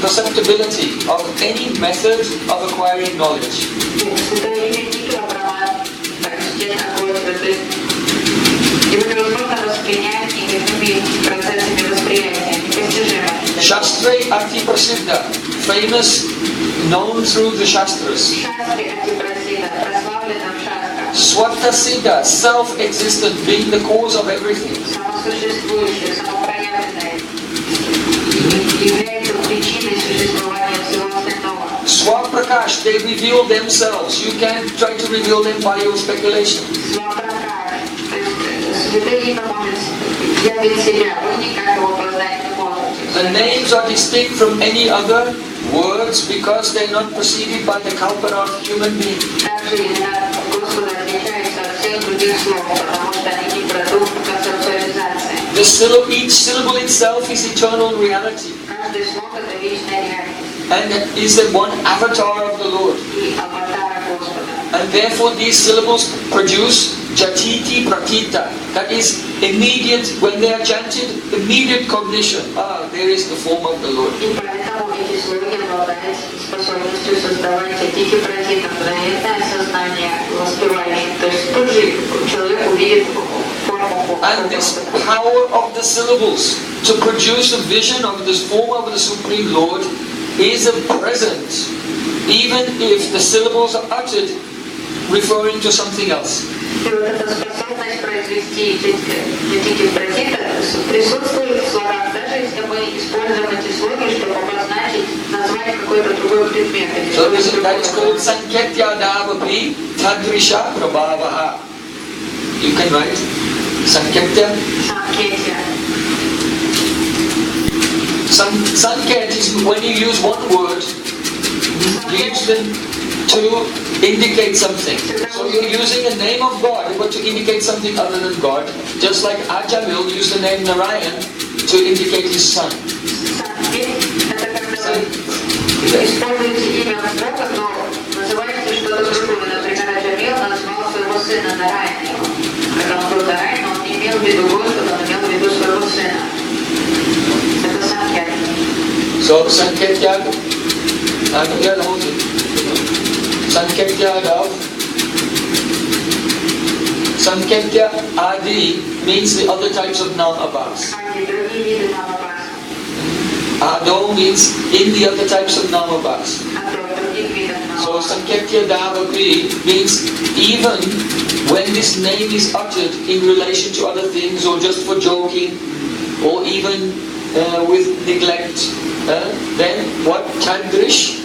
perceptibility of any method of acquiring knowledge. Shastra Ati Prasiddha, famous, known through the Shastras. Swata Siddha, self-existent, being the cause of everything. Swaprakash, they reveal themselves. You can't try to reveal them by your speculation. The names are distinct from any other words because they are not preceded by the kalpana of human being. Each syllable itself is eternal reality. and is the one avatar of the Lord. And therefore these syllables produce jatiti pratita. That is immediate, when they are chanted, immediate cognition. Ah, there is the form of the Lord. And this power of the syllables to produce a vision of this form of the Supreme Lord is a present, even if the syllables are uttered referring to something else. So that is called Sanketya Davapi Tadrisha Prabhavaha. You can write Sanketya. Sanket is when you use one word, you use them to indicate something. So you're using the name of God, but to indicate something other than God. Just like Ajamil used the name Narayan to indicate his son. So Sanketya, Sanketya Adi means the other types of Namabhas. Ado means in the other types of Namabhas. So Sanketya Davapi means even when this name is uttered in relation to other things or just for joking or even with neglect, then what? Tadrish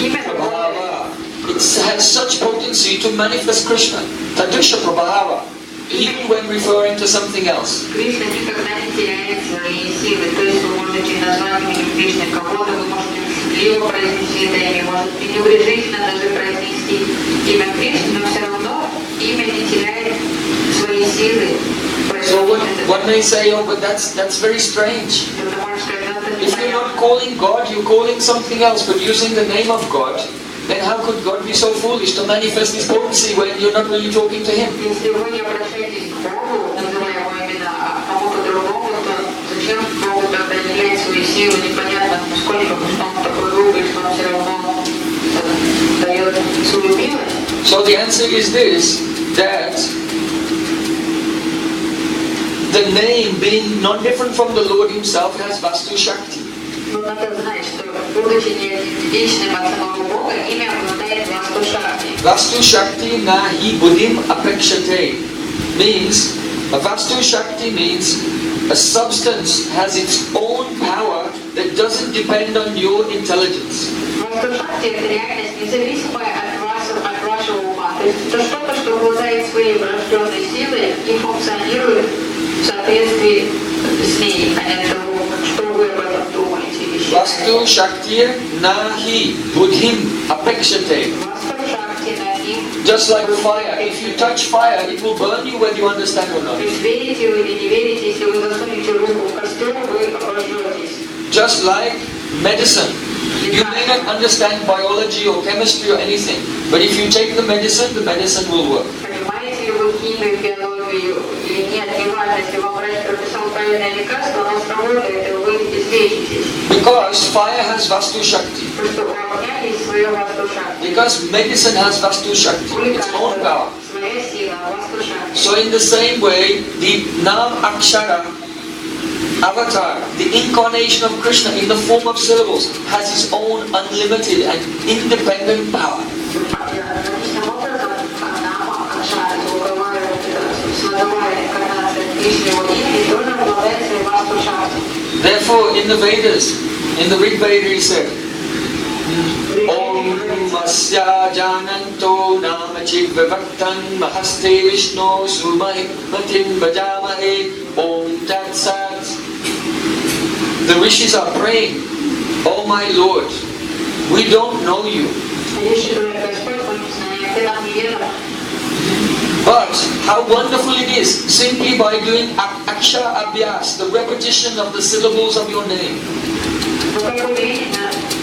Prabhava. It has such potency to manifest Krishna. Tadrisha Prabhava. Even when referring to something else. So one may say, oh, but that's very strange. If you're not calling God, you're calling something else, but using the name of God, then how could God be so foolish to manifest His potency when you're not really talking to Him? So the answer is this, that the name, being not different from the Lord Himself, has Vastu Shakti. Vastu Shakti nahi buddhim apekshate means, a Vastu Shakti means a substance has its own power that doesn't depend on your intelligence. Vastu Shakti nahi buddhim apekshate. Just like fire, if you touch fire, it will burn you whether you understand or not. Just like medicine. You may not understand biology or chemistry or anything, but if you take the medicine will work. Because fire has Vastu Shakti. Because medicine has Vastu Shakti, its own power. So in the same way, the Nam Akshara avatar, the incarnation of Krishna in the form of syllables, has his own unlimited and independent power. Therefore, in the Vedas, in the Rig Veda, he said, Om Masya Jananto Namachik Vivaktan Mahaste Vishno Surmahimatim Bajamahe Om Tat Sat. The rishis are praying, Oh my Lord, we don't know you. But how wonderful it is, simply by doing Akshara Abhyas, the repetition of the syllables of your name.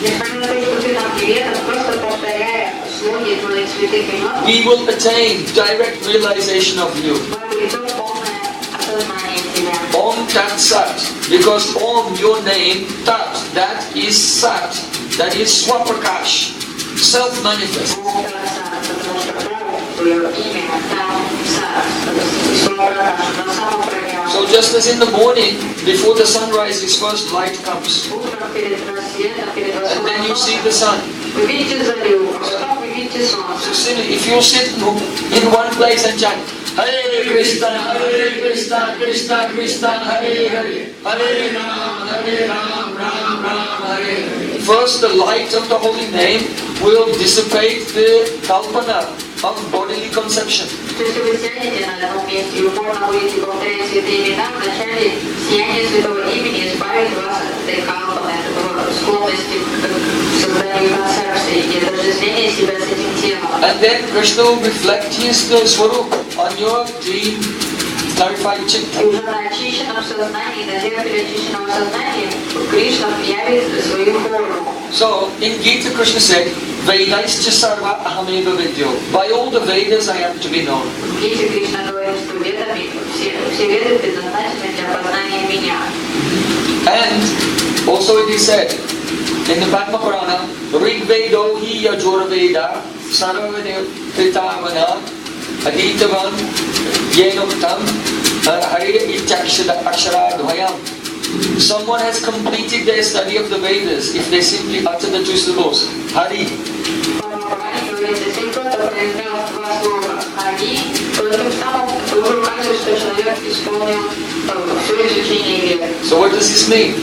Несмотря на то, что ты нам привет, просто повторяя слоги твоих святых имен, we will attain direct realization of you. мы обретем полное осознание тебя. Om Tat Sat, because Om, your name, Tat, that is Sat, that is Swaprakash, self-manifest. Потому что твое имя там Сат, на самом проявлении. So just as in the morning, before the sun rises, first light comes. Утром перед рассветом, перед And then you see восходом, the sun. вы видите зарю, а потом вы видите солнце. So if you sit in one place and chant, Hare Krishna, Krishna Krishna, Hare Hare, Hare Ram, Ram Ram, Hare. First, the light of the holy name will dissipate the kalpana of bodily conception. То есть вы сядете на одном месте и упорно будете повторять святые имена, вначале сияние святого имени избавит вас от этой калпаны, от этого склонности к созданию концепции и отождествления себя с этим телом. And then Krishna will reflect his swarup on your clean, clarified И chitta. уже на очищенном сознании, на зеркале очищенного сознания, Кришна явит свою форму. So, in Gita Krishna said, Vedaischa sarva ahameva vidyo. By all the Vedas I am to be known. В Гите Кришна говорит, что ведами, все веды предназначены для познания меня. And also it is said in the Padma Purana, Rig Vedo hi yajur Veda sarvavane kritavana aditavan yenoktam hare ityakshara aksharadvayam. Someone has completed their study of the Vedas if they simply utter the two syllables, Hari. Пуране говорится, если кто-то произнес два слова «Хари», то тем самым вы указываете, что человек исполнил все изучение веры. So what does this mean?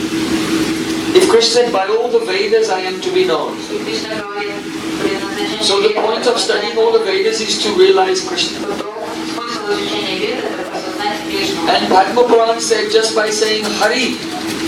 If Krishna said, by all the Vedas I am to be known. И Кришна говорит, предназначение So the point of studying all the Vedas is to realize Krishna. смысл изучения веры – это осознать Кришну. And Padma Purana said, just by saying Hari,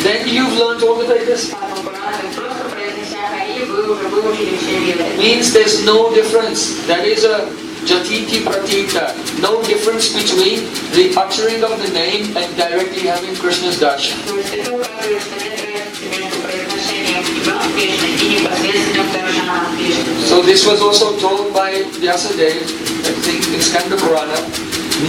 then you've learned all the Vedas. Просто произнеся «Хари», вы уже выучили все веры. Means there's no difference. There is a Jatiti Pratita. No difference between the uttering of the name and directly having Krishna's darshan. То есть это указывает, что нет разницы между произношением имен Кришны и непосредственным даршаном Кришны. So this was also told by Vyasadeva, I think in Skanda Purana.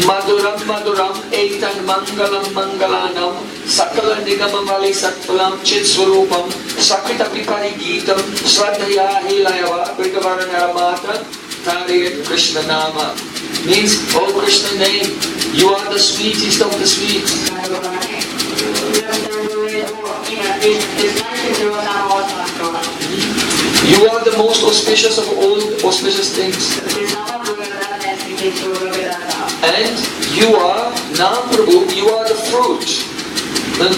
Maduram Maduram Eitan Mangalam Mangalanam Sakala Nigamamali Satpalam Chit Swarupam Sakita Pipari Geetam Swadhaya Hilayava Vigavaranyaramata Tariyat Krishna Nama. Means, oh Krishna name, you are the sweetest of the sweet. You are the most auspicious of all auspicious things. And you are, now Prabhu, you are the fruit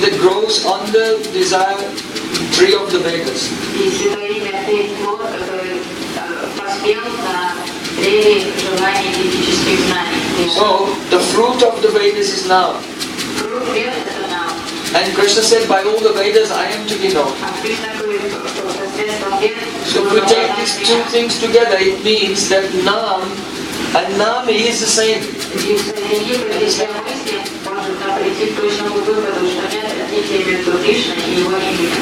that grows on the desire tree of the Vedas. So, the fruit of the Vedas is now. And Krishna said, by all the Vedas I am to be known. So if we take these two things together, it means that Nam and Nami is the same.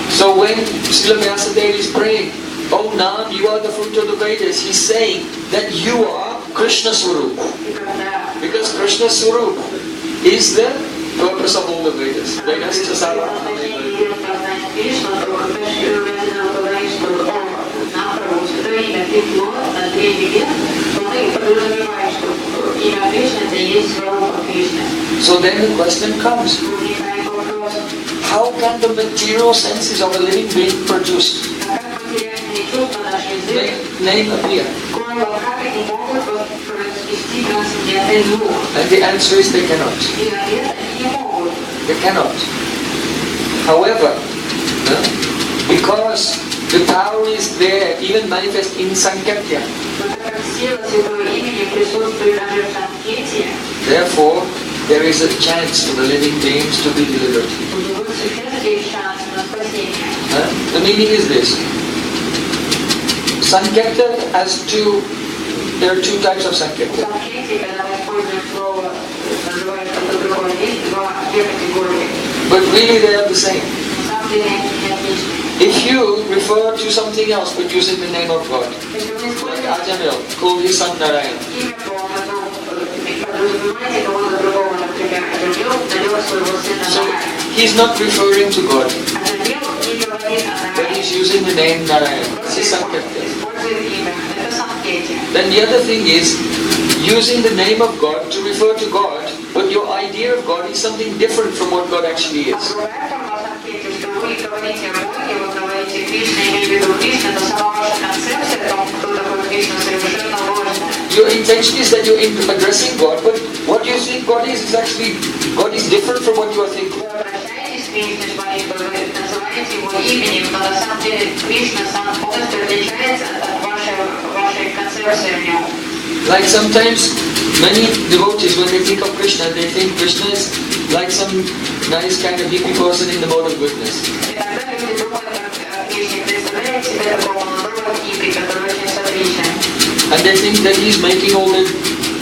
So when Srila Vyasadeva is praying, oh Nam, you are the fruit of the Vedas, he's saying that you are Krishna Swarup. Because Krishna Swarup is the purpose of all the Vedas. Vedas Chasara. So then the question comes, how can the material senses of a living being produce? Name appear. And the answer is they cannot. They cannot. However, because the power is there, even manifest in Sankirtya. Therefore, there is a chance for the living beings to be delivered. The meaning is this. Sankirtan has there are two types of Sankirtan. But really they are the same. If you refer to something else but using the name of God, Если вы like используете Ajamil called his son Narayan, имя Бога, подразумеваете кого-то другого, например, Аджамил, навел своего сына so Нараяна. he's not referring to God, Аджамил не говорит о but Нараяне, he's using the name Narayan. This просто is Sankirtan. использует имя. Это Санкети. Then the other thing is using the name of God to refer to God, but your idea of God is something different from what God actually А is. другая форма Санкети, что вы говорите о Боге, вы говорите Кришна, имея в виду Кришна, но сама ваша концепция о том, кто такой Кришна, совершенно ложная. Your intention is that you're addressing God, but what you think God is actually, God is different from what you are thinking. Вы обращаетесь к Кришне с молитвой, вы называете его именем, но на самом деле Кришна сам полностью отличается от вашей концепции в нем. Like sometimes many devotees, when they think of Krishna, they think Krishna is like some nice kind of hippie person in the mode of goodness. Иногда люди думают о Кришне, представляют себе такого молодого хиппи, который очень сатричный. And they think that he's making all the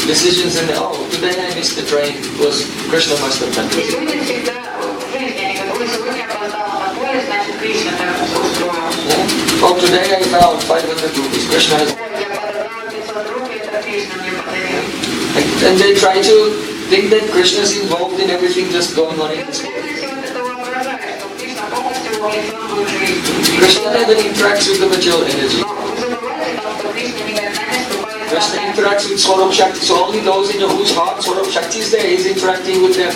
decisions and today I missed the train, was Krishna must have done И this. люди всегда в жизни, они говорят, ой, сегодня я опоздал на поезд, значит Кришна так устроил. Yeah? Oh, today I found 500 rupees, Krishna has... Ой, я подобрал 500 рублей, это Кришна мне подарил. And they try to think that Krishna is involved in everything just going on in this world. Krishna never interacts with the material energy. Krishna interacts with Swarup Shakti, so only those in whose heart Swarup Shakti is there, he is interacting with them.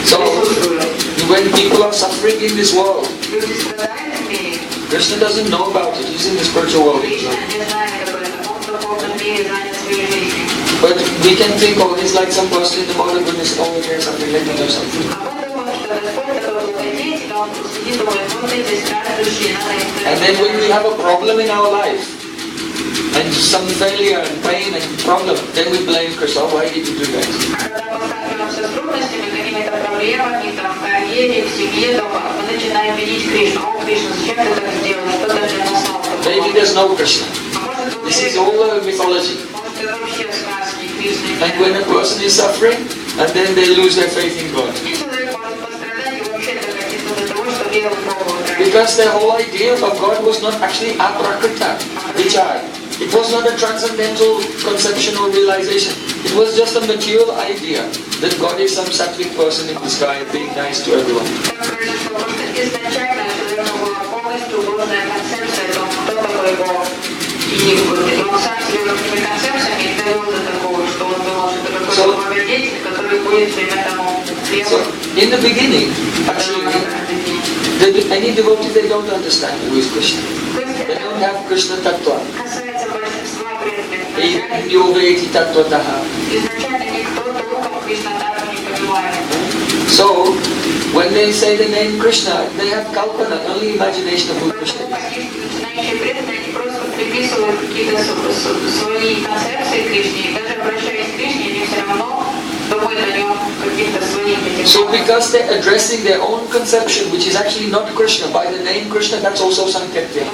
So, when people are suffering in this world, Krishna doesn't know about it, he's in the spiritual world. But we can think, oh, he's like some person in the mode of goodness, oh, here's something, let me do something. And then when we have a problem in our life, and some failure and pain and problem, then we blame Krishna, oh, why did you do that? Maybe there's no Krishna. This is all a mythology. And when a person is suffering, and then they lose their faith in God. Because their whole idea of God was not actually aprakrita, vichar. It was not a transcendental conception or realization. It was just a material idea that God is some sattvic person in the sky being nice to everyone. So, in the beginning, actually, any devotee, they don't understand who is Krishna. They don't have Krishna Tattva. So, when they say the name Krishna, they have kalpana, only imagination of who Krishna is. So because they're addressing their own conception, which is actually not Krishna, by the name Krishna, that's also Sankirtan.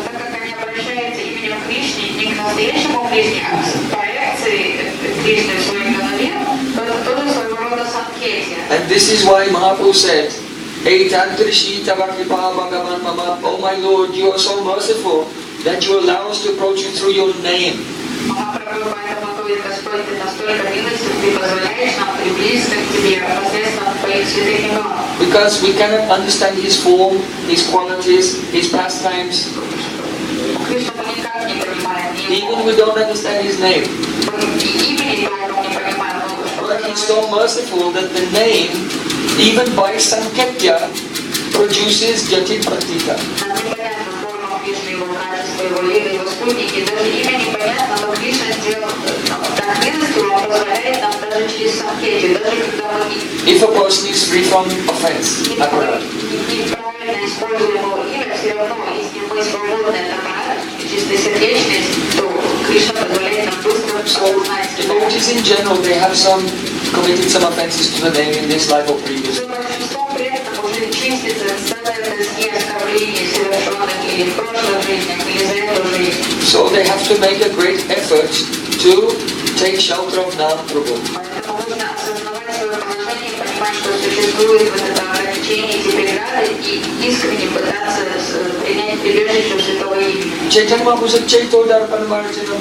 And this is why Mahaprabhu said, oh my Lord, you are so merciful that you allow us to approach you through your name. Because we cannot understand His form, His qualities, His pastimes. Even we don't understand His name. But He's so merciful that the name, even by Sanketya, produces Jati Pratika. If a person is free from offense, so devotees in general, they have committed some offenses to the name in this life or previous. So they have have to make a great effort to take shelter of Nam Prabhu. Поэтому нужно осознавать свое положение, понимать, что существует вот это ограничение, эти преграды, и искренне пытаться принять прибежище святого имени. Chaitanya Mahaprabhu said, Chaito Darpan Marjanam.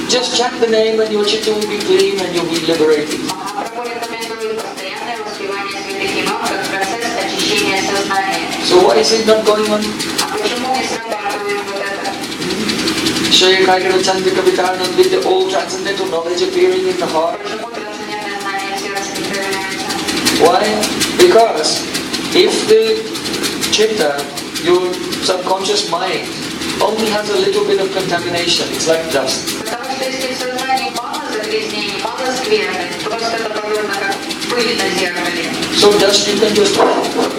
Just chant the name and your chitta will be clean and you'll be liberated. Махапрабху рекомендует постоянное воспевание святых имен как процесс очищения сознания. So why is it not going on? А почему не срабатывает вот это? Shaya Kaigara Chandrika Vitarnam, with the old transcendental knowledge appearing in the heart. Почему трансцендентное знание в сердце не проявляется? Why? Because if the chitta, your subconscious mind, only has a little bit of contamination, it's like dust. Потому что если в сознании мало загрязнений, мало скверны, просто это подобно как пыль на зеркале. So dust you can just...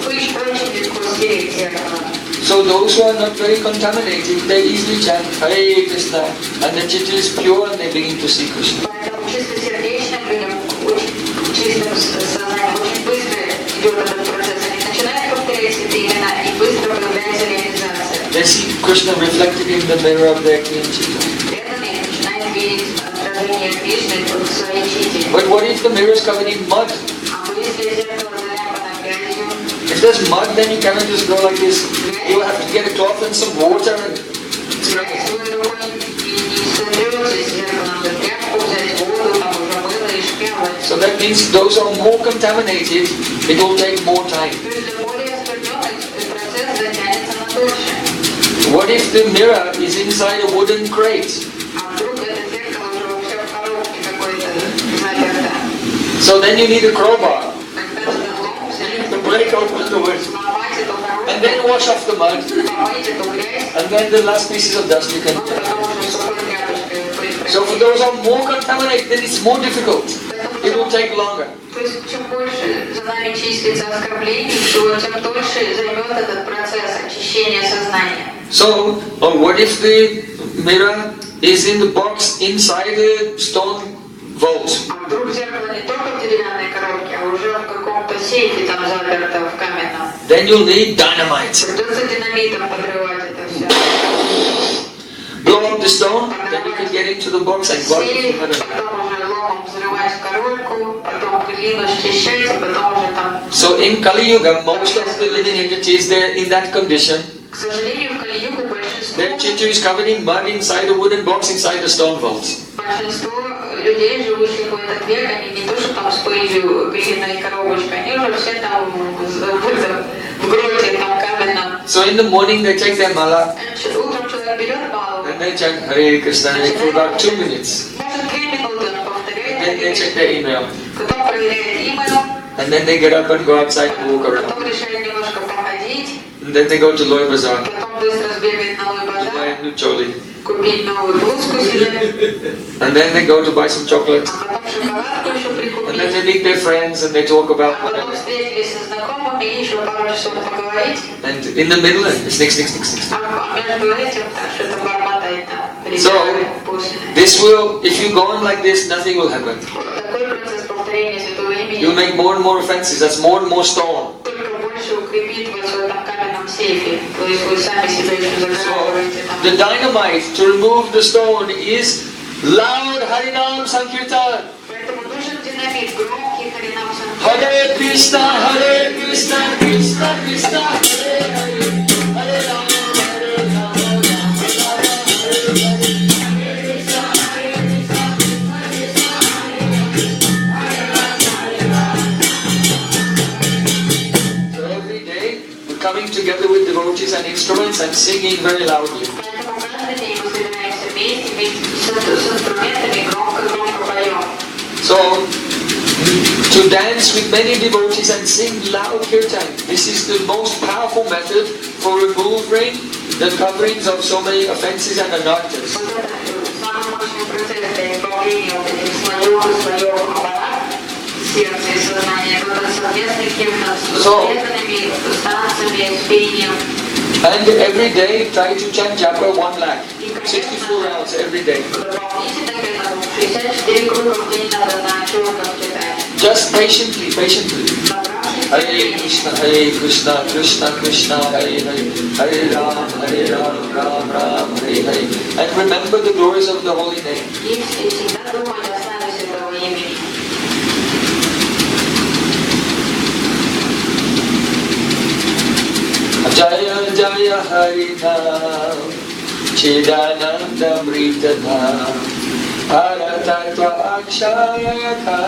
Пыль очень легко стереть зеркало. So those who are not very contaminated, they easily chant Hare Krishna, and the chitta is pure and they begin to see Krishna. Поэтому чистосердечным людям, очень чистым сознанием, очень быстро идет этот процесс. Они начинают повторять святые имена, и быстро появляется реализация. They see Krishna reflected in the mirror of their clean chitta. Преданные начинают видеть отражение Кришны в своей чите. But what if the mirror is covered in mud? А если зеркало заляпано грязью, If there's mud, then you cannot just go like this. You have to get a cloth and some water and... своей рукой не сотрется зеркалом, надо тряпку взять, воду, там уже мыло и шпиавать. So that means those who are more contaminated, it will take more time. То есть для более оскверненных процесс затянется на дольше. What if the mirror is inside a wooden crate? А вдруг это зеркало уже вообще в коробке какой-то заперто? So then you need a crowbar Тогда надо лом взять, to break open the wood. сломать эту And коробку, then wash off the mud. помыть эту грязь, And then the last pieces of dust you can... ну потом уже сухой тряпочкой пыль So for those who are more contaminated, then it's more difficult. It will take longer. То есть чем больше за нами числится оскорблений, то тем дольше займет этот процесс очищения сознания. So, what if the mirror is in the box inside a stone vault? А вдруг зеркало не только в деревянной коробке, а уже в каком-то сейфе там заперто в каменном. Then you'll need dynamite. Придется динамитом подрывать это все. Blow up the stone, then you can get into the box and go into Сейф, the mirror. потом уже ломом взрывать коробку, потом глину счищать, потом уже там... So in Kali Yuga, most of the living entities, they're in that condition. К сожалению, в Кали-югу большинство Their chitta is covered in mud inside a wooden box inside the stone vault. людей, живущих в этот век, они не то, что там с пылью, глиняной коробочкой, они уже все там в гроте, там каменном. So in the morning they take their mala Утром человек берет баллу, and they chant Hare Krishna for about 2 minutes. может 2 минуты он And then they check повторяет, their email. потом проверяет имейл, And then they get up and go outside and walk around. потом решает немножко походить, And then they go to Loy Bazaar потом быстро сбегает на Лой to buy базар, a new choli. купить новую блузку себе, And then they go to buy some chocolate. а потом шоколадку еще And then прикупить. they meet their friends and they talk about А потом whatever. встретились со знакомыми и еще пару часов поговорить. And in the middle, it's next. А между этим так что-то бормотает там. So, this will, if you go on like this, nothing will happen. Такой процесс повторения святого You'll имени make more and more offenses. That's more and more stone. только больше укрепит вас в этом каменном сейфе. То есть вы сами себя еще загораживаете там. The dynamite to remove the stone is loud Harinam Sankirtan. Поэтому нужен динамит, громкий Харинам Hare Krishna, Krishna Krishna, Hare Hare, Hare Rama, Hare Rama, So every day we're coming together with devotees and instruments and singing very loudly. Поэтому каждый день мы собираемся вместе с инструментами, громко поем. So, to dance with many devotees and sing loud kirtan. This is the most powerful method for removing the coverings of so many offenses and anarthas. Вот это самый мощный процесс для избавления от этих слоев аппарата, сердца и сознания. Это совместный киртан с преданными, с танцами, с пением. And every day try to chant japa 1 lakh. 64 rounds every day. Дополнительно к этому 64 круга в день надо на чулках читать. Just patiently. Набравшись Hare Krishna, Krishna Krishna, Hare Hare, Hare Ram, Ram Ram, Hare Hare. And remember the glories of the holy name. Jaya Jaya Harinam, Chidananda Mritadham, Paratatva Akshayakara.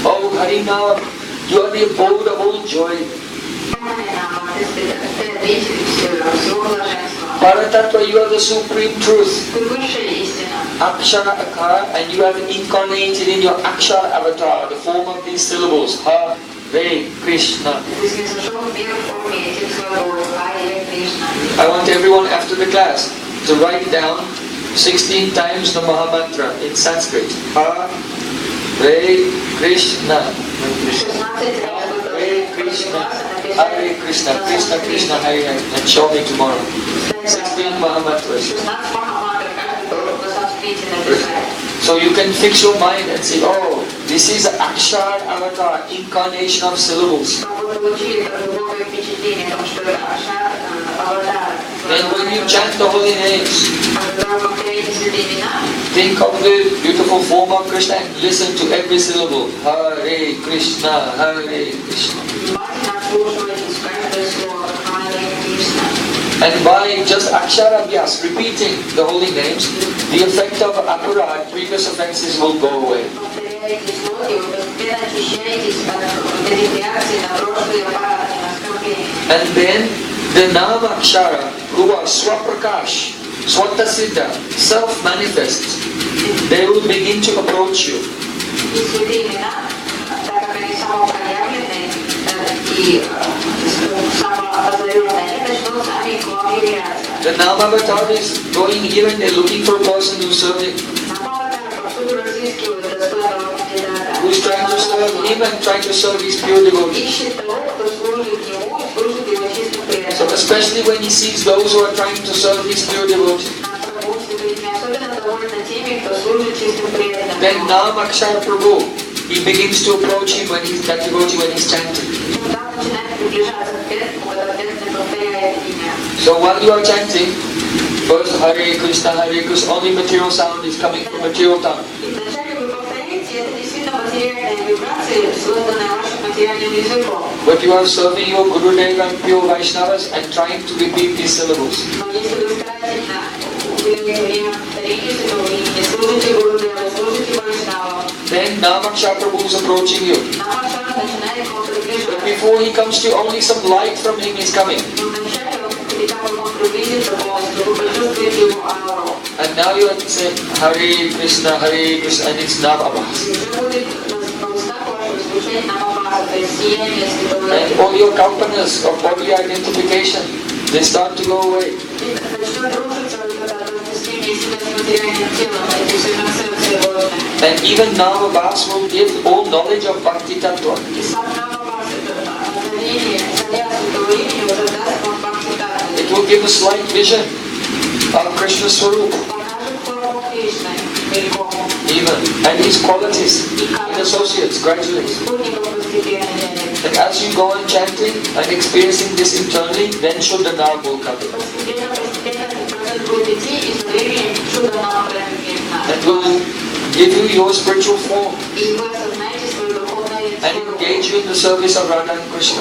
Oh Harinam, you are the abode of all joy. Paratatva, you are the supreme truth. Akshara Akara, and you have incarnated in your Akshara avatar, the form of these syllables. Hare Krishna. I want everyone after the class to write down 16 times the Maha Mantra in Sanskrit. Hare Krishna. Hare Krishna. Hare Krishna. Krishna Krishna Hare Hare. And show me tomorrow. 16 Maha Mantras. So you can fix your mind and say, oh, this is Akshar Avatar, incarnation of syllables. Then when you chant the holy names, think of the beautiful form of Krishna and listen to every syllable. Hare Krishna, Hare Krishna. And by just Akshara Abhyas, repeating the holy names, the effect of aparad, previous offenses, will go away. And then the Nam Akshara, who are Swaprakash, Swatasiddha, self-manifests, they will begin to approach you. The Nama Avatar is going here and they're looking for a person who's serving, who's trying to serve him and trying to serve his pure devotees. So especially when he sees those who are trying to serve his pure devotees, then Nam Akshara Prabhu, he begins to approach him when he's that devotee when he's chanting. So while you are chanting, first Hare Krishna, only material sound is coming from material tongue. But you are serving your Guru Deva and pure Vaishnavas and trying to repeat these syllables. Then Namakshara Prabhu is approaching you. But before he comes to you, only some light from him is coming. And now you have to say Hare Krishna, and it's Navabhas. And all your kalpanas of body identification, they start to go away. And even Navabhas will give all knowledge of Bhakti Tattva. It will give a slight vision of Krishna Swarup. Even. And his qualities in associates gradually. And as you go on chanting and experiencing this internally, then Shuddha will come. And will give you your spiritual form and engage you in the service of Radha and Krishna.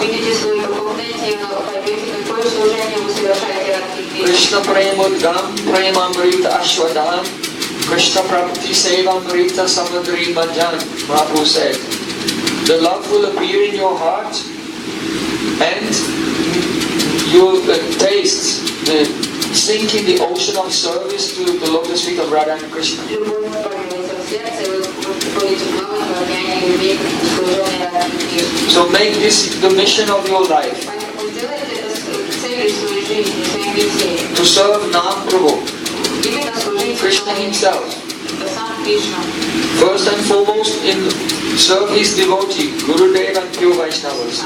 Krishna Premodgam Premamrita Ashwadam Krishna Prapti Sevamrita Samadri Manjan. Prabhu said, the love will appear in your heart and you will taste the sink in the ocean of service to the lotus feet of Radha and Krishna. So make this the mission of your life, to serve Nam Prabhu, Krishna himself. First and foremost, serve his devotee, Guru Deva and pure Vaishnavas.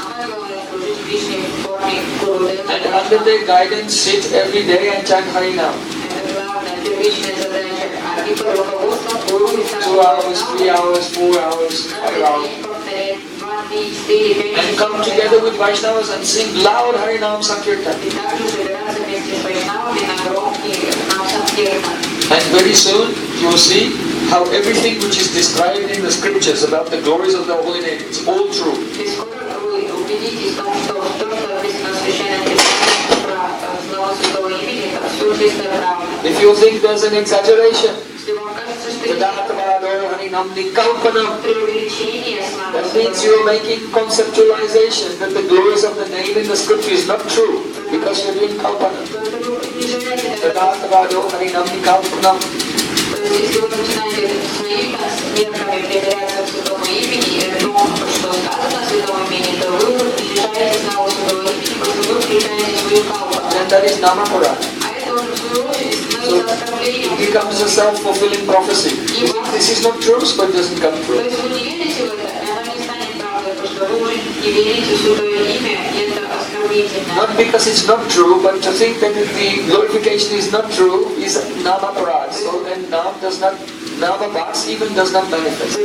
And under their guidance, sit every day and chant Harinam. 2 hours, 3 hours, 4 hours, 5 hours. and come together with Vaishnavas and sing loud Harinam Sankirtan. And very soon you will see how everything which is described in the scriptures about the glories of the holy name, it's all true. If you think there's an exaggeration, that means you are making conceptualization that the glories of the name in the scripture is not true because you're doing kalpana. And that is Namapura. So it becomes a self-fulfilling prophecy. You think this is not true, but it doesn't come true. Not because it's not true, but to think that the glorification is not true is Namaparad. So then Nam does not, Namabhas even does not manifest.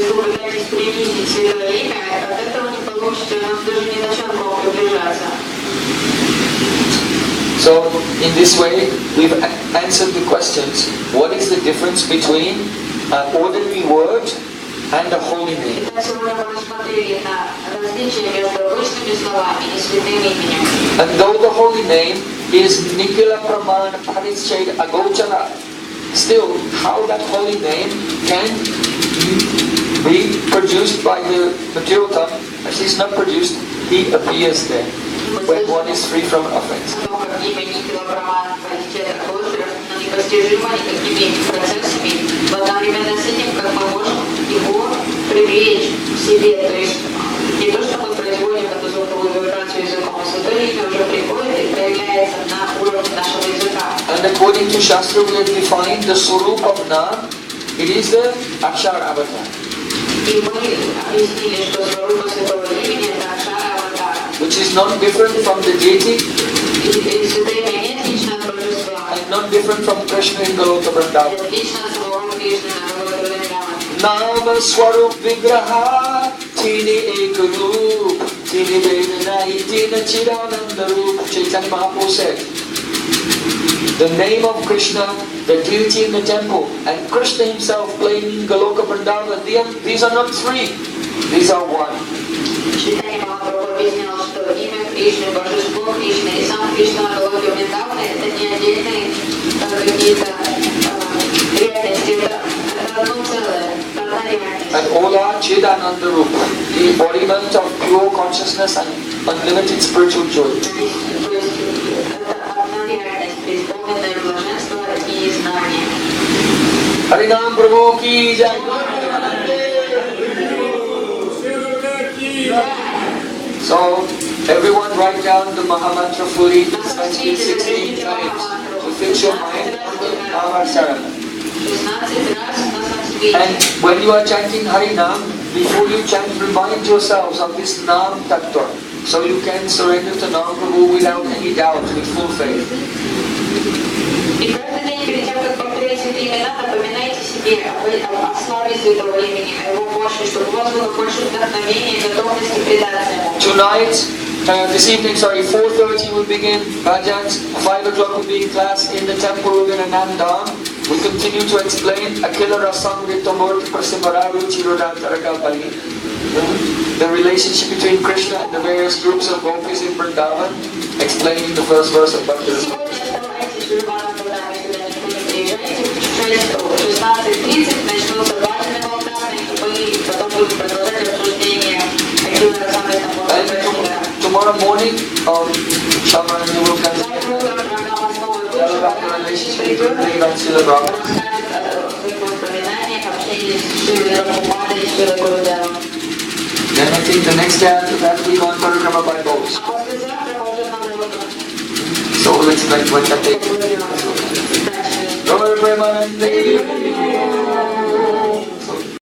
So, in this way, we've answered the questions. What is the difference between an ordinary word and a holy name? And though the holy name is Nikila Praman Parisched Agochara, still, how that holy name can be produced by the material tongue, actually it's not produced, he appears there when one is free from offense. And according to Shastra, we have defined the Surup of Nam, it is the Akshar Avatar. Which is not different from the deity and not different from Krishna in Goloka Vrindavan. Nama Swarup Vigraha Tini Ekarup Tini Vedanahi Tina Chidanandarup. Chaitanya Mahaprabhu said, the name of Krishna, the deity in the temple, and Krishna himself playing in Goloka Vrindavan, these are not three, these are one. And all are Chidananda Rupa, the embodiment of pure consciousness and unlimited spiritual joy. Harinam Prabhu ki jai. So, everyone write down the Mahamantra fully, 16 times, to fix your mind on the Mahamantra. And when you are chanting Harinam, before you chant, remind yourselves of this Nam Tattva, so you can surrender to Nam Prabhu without any doubt, with full faith. Tonight, this evening, 4:30 will begin bhajans, 5 o'clock will be class in the temple in Anandam. We continue to explain Akila Rasam Ritamurti Prasimararu Chirodantaraka Bali, the relationship between Krishna and the various groups of gopis in Vrindavan, explaining the first verse of Bhakti. And tomorrow morning, Shamaran, you will continue the relationship between Prem and Srila Prabhu. Then I think the next day after that we go on Parikrama by boats. So let's like what that takes.